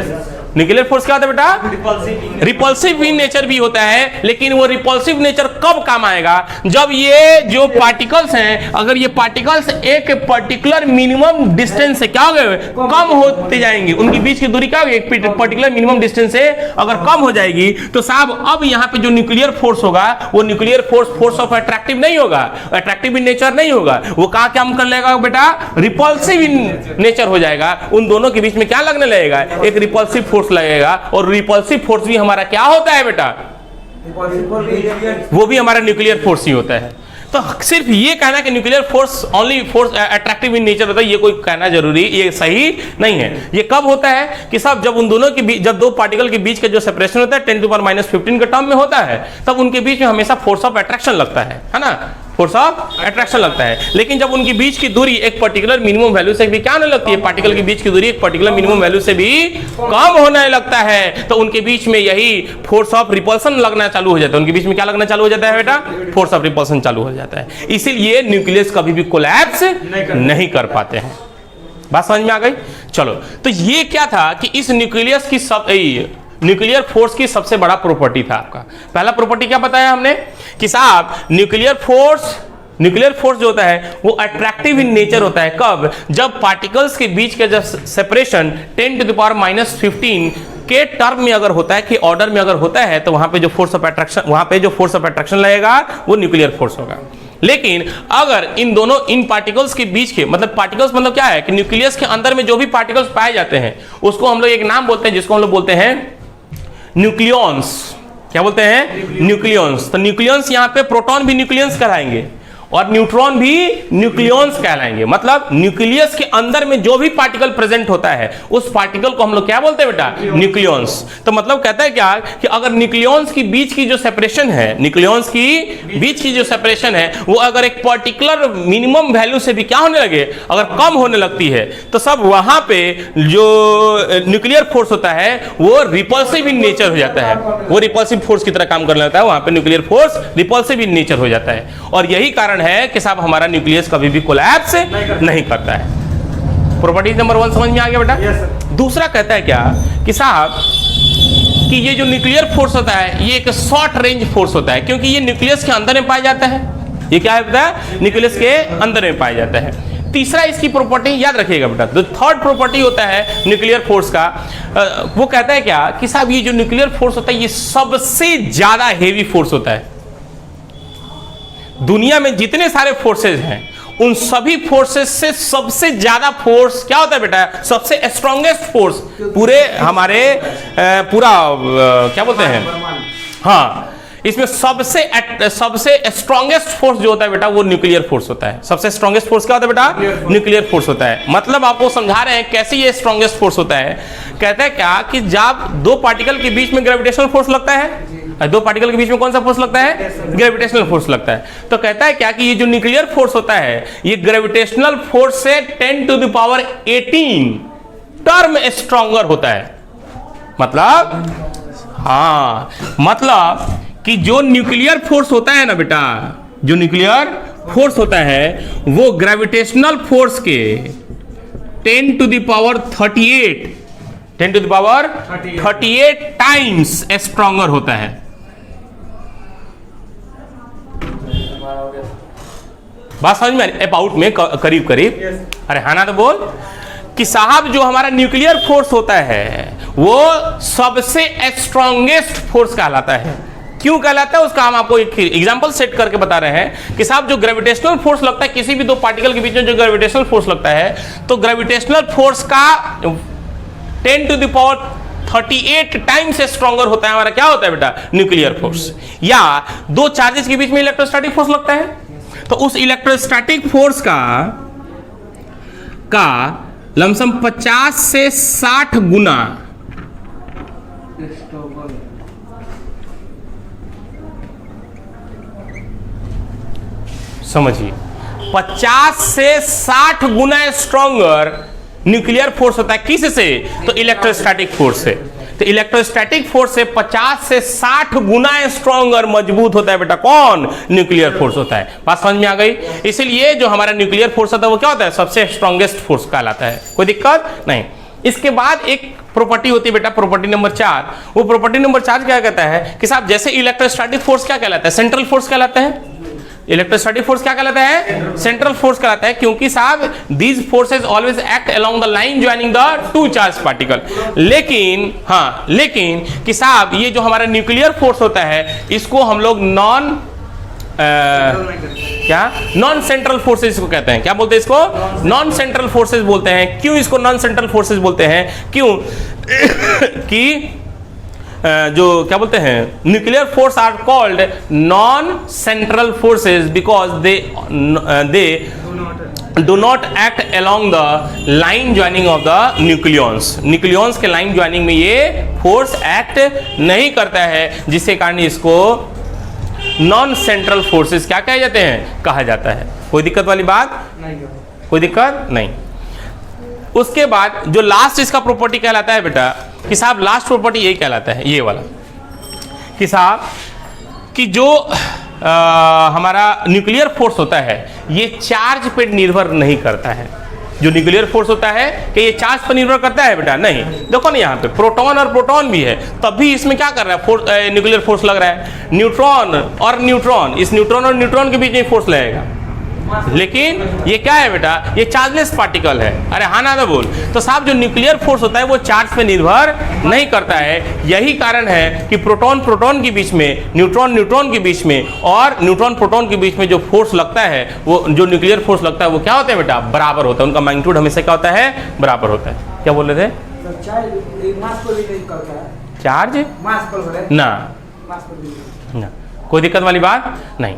न्यूक्लियर फोर्स क्या होता है बेटा? रिपल्सिव इन नेचर भी होता है। लेकिन वो रिपल्सिव नेचर कब काम आएगा? जब ये जो पार्टिकल्स हैं, अगर ये पार्टिकल्स एक पर्टिकुलर मिनिमम डिस्टेंस से क्या हो गए? कम होते जाएंगे। उनके बीच की दूरी क्या होगी? एक पर्टिकुलर मिनिमम डिस्टेंस से अगर कम हो जाएगी, तो साहब अब यहाँ पे जो न्यूक्लियर फोर्स होगा वो न्यूक्लियर फोर्स ऑफ अट्रैक्टिव नहीं होगा, अट्रैक्टिव इन नेचर नहीं होगा। वो कहाँ काम कर लेगा बेटा? रिपल्सिव इन नेचर हो जाएगा। उन दोनों के बीच में क्या लगने लगेगा? एक रिपल्सिव फोर्स लगेगा। और रिपल्सिव फोर्स भी हमारा क्या होता है बेटा? वो भी हमारा न्यूक्लियर फोर्स ही होता है। तो सिर्फ ये कहना कि nuclear force only force attractive in nature होता है, ये कोई कहना जरूरी, ये सही नहीं है। ये कब होता है कि साहब जब उन दोनों के बीच, जब दो पार्टिकल के बीच का जो सेपरेशन होता है 10⁻⁻15 के टर्म में होता है, तब उनके बीच में हमेशा फोर्स ऑफ अट्रैक्शन लगता है ना? फोर्स ऑफ अट्रैक्शन लगता है। लेकिन जब उनकी बीच की दूरी एक पर्टिकुलर मिनिमम वैल्यू से भी क्या होने लगती है? पार्टिकल के बीच की दूरी एक पर्टिकुलर मिनिमम वैल्यू से भी कम होने लगता है, तो उनके बीच में यही फोर्स ऑफ रिपल्सन लगना चालू हो जाता है। उनके बीच में क्या लगना चालू हो जाता है बेटा? फोर्स ऑफ रिपल्सन चालू हो जाता है। इसीलिए न्यूक्लियस कभी भी कोलैप्स नहीं कर पाते हैं। बात समझ में आ गई? चलो, तो ये क्या था कि इस न्यूक्लियस की न्यूक्लियर फोर्स की सबसे बड़ा प्रॉपर्टी था आपका। पहला प्रॉपर्टी क्या बताया हमने कि साहब न्यूक्लियर फोर्स जो होता है वो अट्रैक्टिव इन नेचर होता है। कब? जब पार्टिकल्स के बीच का जब सेपरेशन 10⁻⁻15 के टर्म में अगर होता है, कि ऑर्डर में अगर होता है, तो वहां पे जो फोर्स ऑफ अट्रैक्शन लगेगा वो न्यूक्लियर फोर्स होगा। लेकिन अगर इन पार्टिकल्स के बीच के पार्टिकल्स मतलब क्या है कि न्यूक्लियस के अंदर में जो भी पार्टिकल्स पाए जाते हैं उसको हम लोग एक नाम बोलते हैं, जिसको हम लोग बोलते हैं न्यूक्लियॉन्स। क्या बोलते हैं? न्यूक्लियॉन्स। तो न्यूक्लियॉन्स यहाँ पे प्रोटॉन भी न्यूक्लियॉन्स कहलाएंगे और न्यूट्रॉन भी न्यूक्लियॉन्स कहलाएंगे। मतलब न्यूक्लियस के अंदर में जो भी पार्टिकल प्रेजेंट होता है उस पार्टिकल को हम लोग क्या बोलते हैं बेटा? न्यूक्लियॉन्स। तो मतलब कहता है क्या कि अगर न्यूक्लियॉन्स की बीच की जो सेपरेशन है, वो अगर एक पर्टिकुलर मिनिमम वैल्यू से भी क्या होने लगे, अगर कम होने लगती है, तो सब वहां पे जो न्यूक्लियर फोर्स होता है वो रिपल्सिव इन नेचर हो जाता है। वो रिपल्सिव फोर्स की तरह काम करने लगता है। वहां पे nuclear force repulsive in nature हो जाता है। और यही कारण है कि साहब हमारा न्यूक्लियस कभी भी कोलैप्स नहीं करता है। प्रॉपर्टी नंबर 1 समझ में आ गया बेटा? दूसरा कहता है क्या कि साहब कि ये जो न्यूक्लियर फोर्स होता है ये एक शॉर्ट रेंज फोर्स होता है, क्योंकि ये न्यूक्लियस के अंदर में पाया जाता है। ये क्या होता है? न्यूक्लियस के अंदर में पाया जाता है। तीसरा इसकी प्रॉपर्टी याद रखिएगा बेटा, जो थर्ड प्रॉपर्टी होता है न्यूक्लियर फोर्स का, वो कहता है क्या कि साहब ये जो न्यूक्लियर फोर्स होता है ये सबसे ज्यादा हेवी फोर्स होता है। दुनिया में जितने सारे फोर्सेज हैं उन सभी फोर्सेस से सबसे ज्यादा फोर्स क्या होता है बेटा? सबसे स्ट्रॉन्गेस्ट फोर्स पूरे हमारे पूरा क्या बोलते हैं, हाँ, इसमें सबसे स्ट्रॉन्गेस्ट फोर्स जो होता है बेटा वो न्यूक्लियर फोर्स होता है। सबसे स्ट्रॉन्गेस्ट फोर्स क्या होता है बेटा? न्यूक्लियर फोर्स होता है। मतलब आपको समझा रहे हैं कैसे ये स्ट्रॉन्गेस्ट फोर्स होता है। कहता है क्या कि जब दो पार्टिकल के बीच में ग्रेविटेशनल फोर्स लगता है, दो पार्टिकल के बीच में कौन सा फोर्स लगता है? ग्रेविटेशनल फोर्स लगता है। तो कहता है क्या कि ये जो न्यूक्लियर फोर्स होता है ये ग्रेविटेशनल फोर्स से 10⁻18 टर्म स्ट्रॉन्गर होता है। मतलब हाँ, मतलब कि जो न्यूक्लियर फोर्स होता है ना बेटा, जो न्यूक्लियर फोर्स होता है वो ग्रेविटेशनल फोर्स के 10⁻38 टाइम्स स्ट्रॉन्गर होता है। बात समझ में? अबाउट में करीब करीब, अरे हाँ ना तो बोल कि साहब जो हमारा न्यूक्लियर फोर्स होता है वो सबसे स्ट्रॉन्गेस्ट फोर्स कहलाता है। क्यों कहलाता है उसका हम आपको एक एग्जांपल सेट करके बता रहे हैं कि साहब जो ग्रेविटेशनल फोर्स लगता है किसी भी दो पार्टिकल के बीच में, जो ग्रेविटेशनल फोर्स लगता है तो ग्रेविटेशनल फोर्स का 10⁻38 टाइम्स स्ट्रॉन्गर होता है हमारा क्या होता है बेटा? Nuclear force. या दो चार्जेस के बीच में इलेक्ट्रोस्टैटिक फोर्स लगता है तो उस इलेक्ट्रोस्टैटिक फोर्स का लमसम 50 से 60 गुना समझिए, 50 से 60 गुना स्ट्रॉन्गर न्यूक्लियर फोर्स होता है। किस से? तो इलेक्ट्रोस्टैटिक फोर्स से। तो इलेक्ट्रोस्टैटिक फोर्स से 50 से 60 गुना स्ट्रॉन्गर मजबूत होता है बेटा कौन? न्यूक्लियर फोर्स होता है। बात समझ में आ गई? इसलिए जो हमारा न्यूक्लियर फोर्स होता है वो क्या होता है? सबसे स्ट्रॉन्गेस्ट फोर्स कहलाता है। कोई दिक्कत नहीं। इसके बाद एक प्रॉपर्टी होती है बेटा, प्रॉपर्टी नंबर 4। वो प्रॉपर्टी नंबर 4 क्या कहता है कि साहब जैसे इलेक्ट्रोस्टैटिक फोर्स क्या कहलाता है? सेंट्रल फोर्स कहलाता है। इलेक्ट्रोस्टैटिक फोर्स क्या कहलाता है? सेंट्रल फोर्स कहलाता है, क्योंकि साहब these forces always act along the line joining the two charge particle. लेकिन हाँ, लेकिन कि साहब ये जो हमारा न्यूक्लियर फोर्स होता है इसको हम लोग नॉन सेंट्रल फोर्सेस इसको कहते हैं। क्या बोलते हैं इसको? नॉन सेंट्रल फोर्सेस बोलते हैं। क्यों इसको नॉन सेंट्रल फोर्सेस बोलते हैं? क्यों कि जो क्या बोलते हैं nuclear force are called non central forces because they do not act along the line joining of the nucleons. Nucleons के लाइन ज्वाइनिंग में ये फोर्स एक्ट नहीं करता है, जिसके कारण इसको नॉन सेंट्रल फोर्सेस क्या कहे जाते हैं? कहा जाता है। कोई दिक्कत वाली बात नहीं? कोई दिक्कत नहीं। उसके बाद जो लास्ट इसका प्रॉपर्टी कहलाता है बेटा कि साहब लास्ट प्रॉपर्टी यही कहलाता है, ये वाला कि साहब कि जो हमारा न्यूक्लियर फोर्स होता है ये चार्ज पे निर्भर नहीं करता है। जो न्यूक्लियर फोर्स होता है कि ये चार्ज पर निर्भर करता है बेटा? नहीं। देखो ना यहाँ पे प्रोटॉन और प्रोटॉन भी है, तब भी इसमें क्या कर रहा है? न्यूक्लियर फोर्स लग रहा है। न्यूट्रॉन और न्यूट्रॉन, इस न्यूट्रॉन और न्यूट्रॉन के बीच में फोर्स लगेगा, लेकिन ये क्या है बेटा? ये चार्जलेस पार्टिकल है। अरे हाँ ना तो बोल। तो साहब जो न्यूक्लियर फोर्स होता है वो चार्ज पे निर्भर नहीं करता है। यही कारण है कि प्रोटॉन प्रोटॉन के बीच में, न्यूट्रॉन न्यूट्रॉन के बीच में और न्यूट्रॉन प्रोटॉन के बीच में जो फोर्स लगता है, वो जो न्यूक्लियर फोर्स लगता है वो क्या होता है बेटा? बराबर होता है। उनका मैग्नीट्यूड हमेशा क्या होता है? बराबर होता है। क्या बोल रहे थे? चार्ज ना, कोई दिक्कत वाली बात नहीं।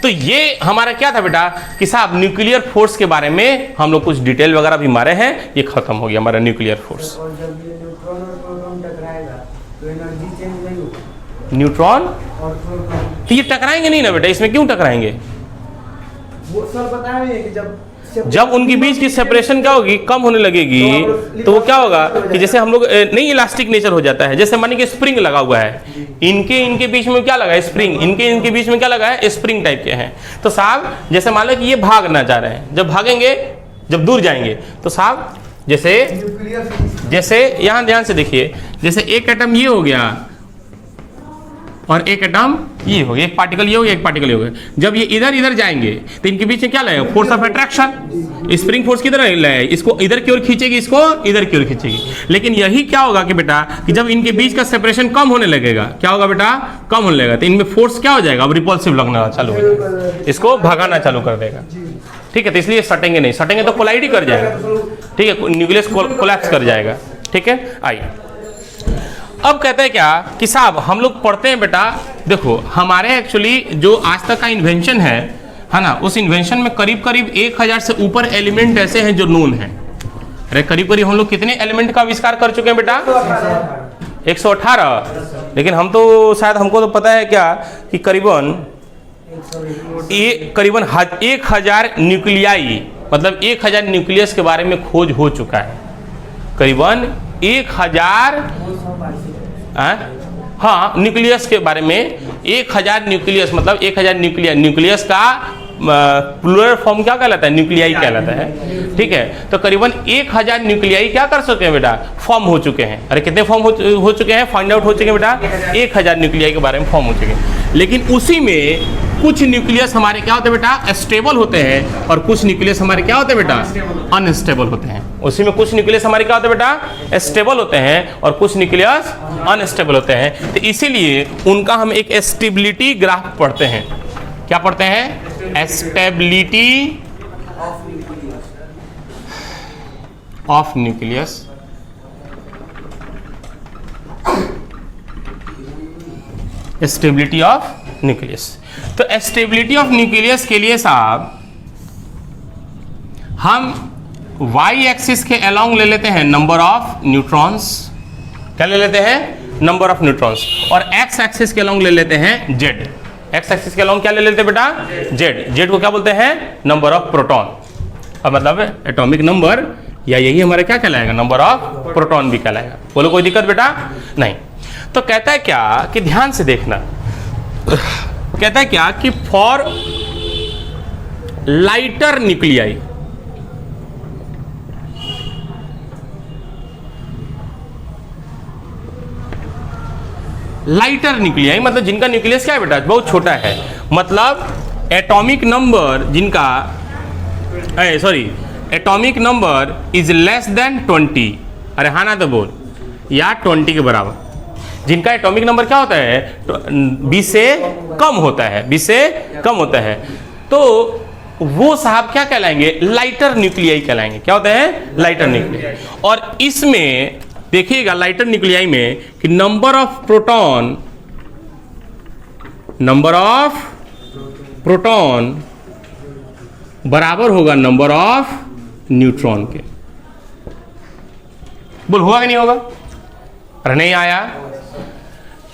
तो ये हमारा क्या था बेटा कि साहब न्यूक्लियर फोर्स के बारे में हम लोग कुछ डिटेल वगैरह भी मारे हैं। ये खत्म हो गया हमारा न्यूक्लियर फोर्स। और जब ये न्यूट्रॉन और प्रोटॉन टकराएगा तो एनर्जी चेंज नहीं होगी। न्यूट्रॉन और प्रोटॉन तो ये टकराएंगे नहीं ना बेटा? इसमें क्यों टकराएंगे? वो सर बताएंगे कि जब उनके बीच की सेपरेशन क्या होगी? कम होने लगेगी। तो वो क्या होगा कि जैसे हम लोग नहीं इलास्टिक नेचर हो जाता है। जैसे मानिए कि स्प्रिंग लगा हुआ है, इनके बीच में क्या लगा है? स्प्रिंग। इनके बीच में क्या लगा है? स्प्रिंग टाइप के हैं। तो साहब जैसे मान लो कि ये भागना चाह रहे हैं, जब भागेंगे, जब दूर जाएंगे तो साहब जैसे यहाँ ध्यान से देखिए, जैसे एक एटम ये हो गया और एक एटम ये हो गया, एक पार्टिकल ये हो गया, एक पार्टिकल ये हो गया। जब ये इधर इधर जाएंगे तो इनके बीच में क्या लगेगा? Force of attraction. Spring force किधर लगेगा? इसको इधर की ओर खींचेगी, इसको इधर की ओर खींचेगी। लेकिन यही क्या होगा कि बेटा कि जब इनके बीच का सेपरेशन कम होने लगेगा, क्या होगा बेटा? कम होने लगेगा, तो इनमें फोर्स क्या हो जाएगा? अब रिपल्सिव लगना चालू हो जाएगा, इसको भगाना चालू कर देगा। ठीक है, तो इसलिए सटेंगे नहीं, सटेंगे तो कोलाइड ही कर जाएगा। ठीक है, न्यूक्लियस कोलैप्स कर जाएगा। ठीक है, आइए अब कहते हैं क्या कि साहब हम लोग पढ़ते हैं बेटा, देखो हमारे एक्चुअली जो आज तक का इन्वेंशन है ना, उस इन्वेंशन में करीब करीब 1000 से ऊपर एलिमेंट ऐसे हैं जो नोन हैं। अरे करीब करीब हम लोग कितने एलिमेंट का आविष्कार कर चुके हैं बेटा? 118। लेकिन हम तो शायद हमको तो पता है क्या कि करीबन 1000 न्यूक्लियाई, मतलब 1000 न्यूक्लियस के बारे में खोज हो चुका है। करीबन 1000 हाँ न्यूक्लियस के बारे में 1000 न्यूक्लियस, मतलब 1000 न्यूक्लियस का प्लूरल फॉर्म क्या कहलाता है? न्यूक्लियाई कहलाता है। ठीक है, तो करीबन 1000 न्यूक्लियाई क्या कर चुके हैं बेटा? फॉर्म हो चुके हैं। अरे कितने फॉर्म हो चुके हैं? फाइंड आउट हो चुके हैं बेटा, 1000 न्यूक्लियाई के बारे में फॉर्म हो चुके हैं। लेकिन उसी में कुछ न्यूक्लियस हमारे क्या होते हैं बेटा? स्टेबल होते हैं, और कुछ न्यूक्लियस हमारे क्या होते हैं बेटा? अनस्टेबल होते हैं। उसी में कुछ न्यूक्लियस हमारे क्या होते हैं बेटा? स्टेबल होते हैं, और कुछ न्यूक्लियस अनस्टेबल होते हैं। तो इसीलिए उनका हम एक स्टेबिलिटी ग्राफ पढ़ते हैं। क्या पढ़ते हैं? Stability of nucleus. Stability of nucleus. तो स्टेबिलिटी ऑफ न्यूक्लियस के लिए साहब हम वाई एक्सिस के अलोंग ले लेते हैं नंबर ऑफ न्यूट्रॉन्स। क्या ले लेते हैं? Number of neutrons. और एक्स एक्सिस के अलोंग ले लेते हैं जेड। एक्स एक्सिस के अलोंग क्या ले लेते हैं बेटा? जेड। जेड को क्या बोलते हैं? Number of proton. अब मतलब एटॉमिक नंबर, या यही हमारा क्या कहलाएगा? नंबर ऑफ प्रोटॉन भी कहलाएगा। बोलो कोई दिक्कत बेटा? नहीं। तो कहता है क्या कि ध्यान से देखना, कहता है क्या कि for lighter nuclei, lighter nuclei मतलब जिनका न्यूक्लियस क्या है बेटा? बहुत छोटा है। मतलब एटॉमिक नंबर जिनका atomic number is less than 20। अरे हाँ ना तो बोल, या 20 के बराबर। जिनका एटॉमिक नंबर क्या होता है? 20 से कम होता है, 20 से कम होता है, तो वो साहब क्या कहलाएंगे? लाइटर न्यूक्लियाई कहलाएंगे। क्या होते हैं? Lighter nuclei. और इसमें देखिएगा लाइटर न्यूक्लियाई में कि नंबर ऑफ प्रोटॉन बराबर होगा नंबर ऑफ न्यूट्रॉन के। बोल होगा कि नहीं होगा? अरे नहीं आया।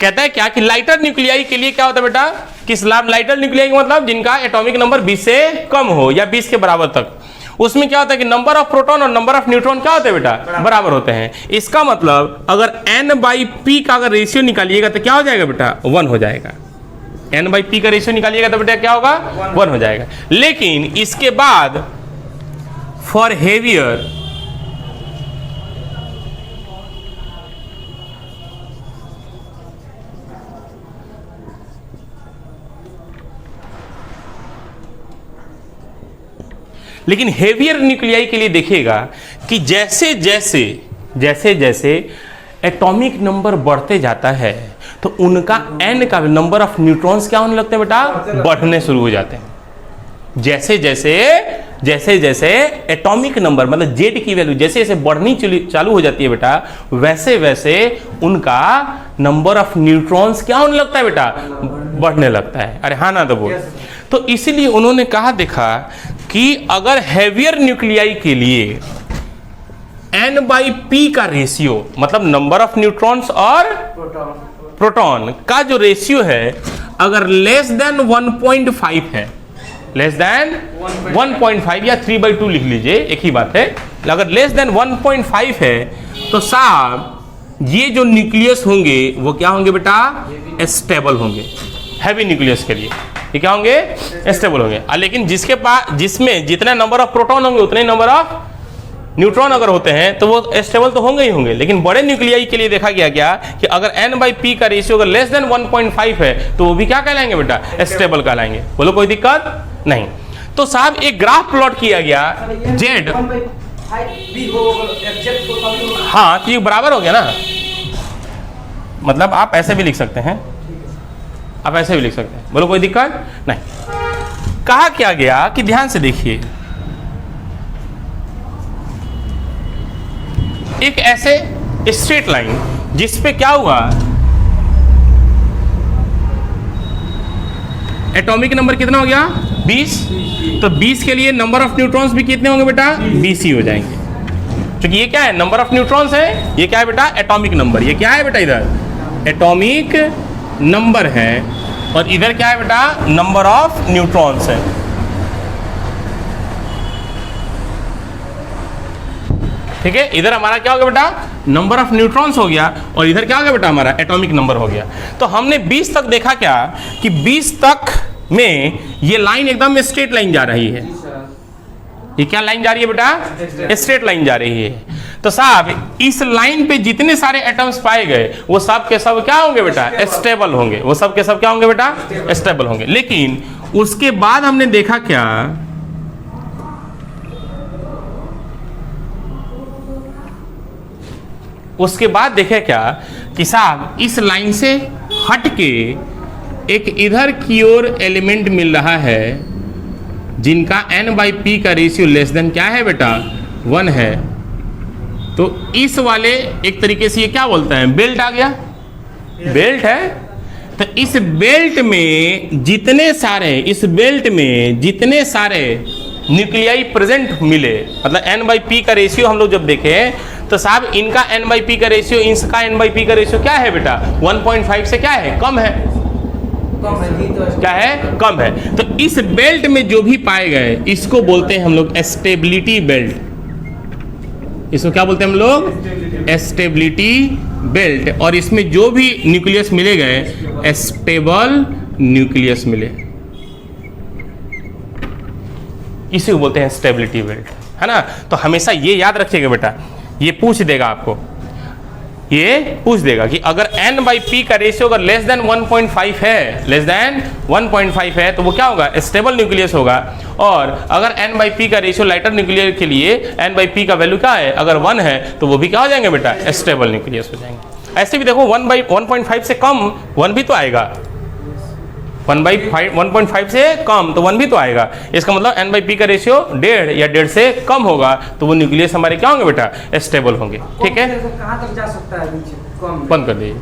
कहता है क्या कि लाइटर न्यूक्लियाई के लिए क्या होता है बेटा? किस लाइटर न्यूक्लियाई का मतलब जिनका एटॉमिक नंबर 20 से कम हो या 20 के बराबर तक। उसमें क्या होता है कि नंबर ऑफ प्रोटॉन और नंबर ऑफ न्यूट्रॉन क्या होते हैं बेटा? बराबर होते हैं। इसका मतलब अगर n/p का अगर रेशियो निकालिएगा तो क्या हो जाएगा बेटा? 1 हो जाएगा। n/p का रेशियो निकालिएगा तो बेटा क्या होगा? 1 हो जाएगा। लेकिन इसके बाद फॉर हेवियर लेकिन हेवियर न्यूक्लियाई के लिए देखिएगा कि जैसे जैसे एटॉमिक नंबर बढ़ते जाता है तो उनका n का नंबर ऑफ न्यूट्रॉन्स क्या होने लगते हैं बेटा? बढ़ने शुरू हो जाते हैं। जैसे जैसे एटॉमिक नंबर मतलब जेड की वैल्यू जैसे जैसे बढ़नी चालू हो जाती है बेटा, वैसे वैसे उनका नंबर ऑफ न्यूट्रॉन्स क्या होने लगता है बेटा? बढ़ने लगता है। अरे हाँ ना तो बोल। तो इसीलिए उन्होंने कहा देखा कि अगर हेवियर न्यूक्लियाई के लिए n/p का रेशियो मतलब नंबर ऑफ न्यूट्रॉन्स और प्रोटॉन का जो रेशियो है अगर लेस देन 1.5 है, लेस देन 1.5 या 3/2 लिख लीजिए, एक ही बात है। अगर लेस देन 1.5 है तो साहब ये जो न्यूक्लियस होंगे वो क्या होंगे बेटा? स्टेबल होंगे। हैवी न्यूक्लियस के लिए ये क्या होंगे? स्टेबल होंगे। लेकिन जिसमें जितने नंबर ऑफ प्रोटॉन होंगे उतने नंबर ऑफ न्यूट्रॉन अगर होते हैं तो वो स्टेबल तो होंगे ही होंगे, लेकिन बड़े न्यूक्लियाई के लिए देखा गया क्या कि अगर n/p का रेशियो अगर लेस देन 1.5 है तो वो भी क्या कहलाएंगे बेटा, स्टेबल कहलाएंगे। बोलो कोई दिक्कत नहीं। तो साहब एक ग्राफ प्लॉट किया गया जेड, हाँ तो ये बराबर हो गया ना, मतलब आप ऐसे भी लिख सकते हैं, आप ऐसे भी लिख सकते हैं। बोलो कोई दिक्कत नहीं। कहा क्या गया कि ध्यान से देखिए, एक ऐसे स्ट्रेट लाइन जिस पे क्या हुआ, एटॉमिक नंबर कितना हो गया 20, तो 20 के लिए नंबर ऑफ न्यूट्रॉन्स भी कितने होंगे बेटा 20 ही हो जाएंगे, क्योंकि ये क्या है नंबर ऑफ न्यूट्रॉन्स है, ये क्या है बेटा एटॉमिक नंबर, ये क्या है बेटा इधर एटॉमिक नंबर है, और इधर क्या है बेटा नंबर ऑफ न्यूट्रॉन्स है। ठीक है, इधर हमारा क्या हो गया बेटा नंबर ऑफ न्यूट्रॉन्स हो गया, और इधर क्या हो गया बेटा हमारा एटॉमिक नंबर हो गया। तो हमने 20 तक देखा क्या कि 20 तक में ये लाइन एकदम स्ट्रेट लाइन जा रही है, ये क्या लाइन जा रही है बेटा स्ट्रेट लाइन जा रही है। तो साहब इस लाइन पे जितने सारे एटम्स पाए गए वो सब के सब क्या होंगे बेटा स्टेबल होंगे, वो सब के सब क्या होंगे बेटा स्टेबल होंगे। लेकिन उसके बाद हमने देखा क्या, उसके बाद देखे क्या कि साहब इस लाइन से हट के एक इधर की ओर एलिमेंट मिल रहा है जिनका n/p का रेशियो लेस देन क्या है बेटा 1 है। तो इस वाले एक तरीके से ये क्या बोलते हैं बेल्ट आ गया, बेल्ट है। तो इस बेल्ट में जितने सारे, इस बेल्ट में जितने सारे न्यूक्लियाई प्रेजेंट मिले, मतलब n/p का रेशियो हम लोग जब देखे तो साहब इनका n/p का रेशियो, इसका n/p का रेशियो क्या है बेटा 1.5 से क्या है कम है, क्या है कम है। तो इस बेल्ट में जो भी पाए गए इसको बोलते हैं हम लोग स्टेबिलिटी बेल्ट, इसको क्या बोलते हैं हम लोग स्टेबिलिटी बेल्ट, और इसमें जो भी न्यूक्लियस मिले गए स्टेबल न्यूक्लियस मिले, इसी को बोलते हैं स्टेबिलिटी बेल्ट, है ना। तो हमेशा ये याद रखिएगा बेटा, ये पूछ देगा आपको, ये पूछ देगा कि अगर n/p का रेशियो अगर लेस देन 1.5 है, लेस देन 1.5 है तो वो क्या होगा स्टेबल न्यूक्लियस होगा, और अगर n/p का रेशियो लाइटर न्यूक्लियर के लिए n/p का वैल्यू क्या है अगर 1 है तो वो भी क्या हो जाएंगे बेटा स्टेबल न्यूक्लियस हो जाएंगे। ऐसे भी देखो 1/1.5 से कम 1 भी तो आएगा, 1/5 से कम तो 1 भी तो आएगा, इसका मतलब n/p का रेशियो 1.5 या 1.5 से कम होगा तो वो न्यूक्लियस हमारे क्या होंगे बेटा स्टेबल होंगे। ठीक है, कहाँ तक जा सकता है? बंद कर दीजिए।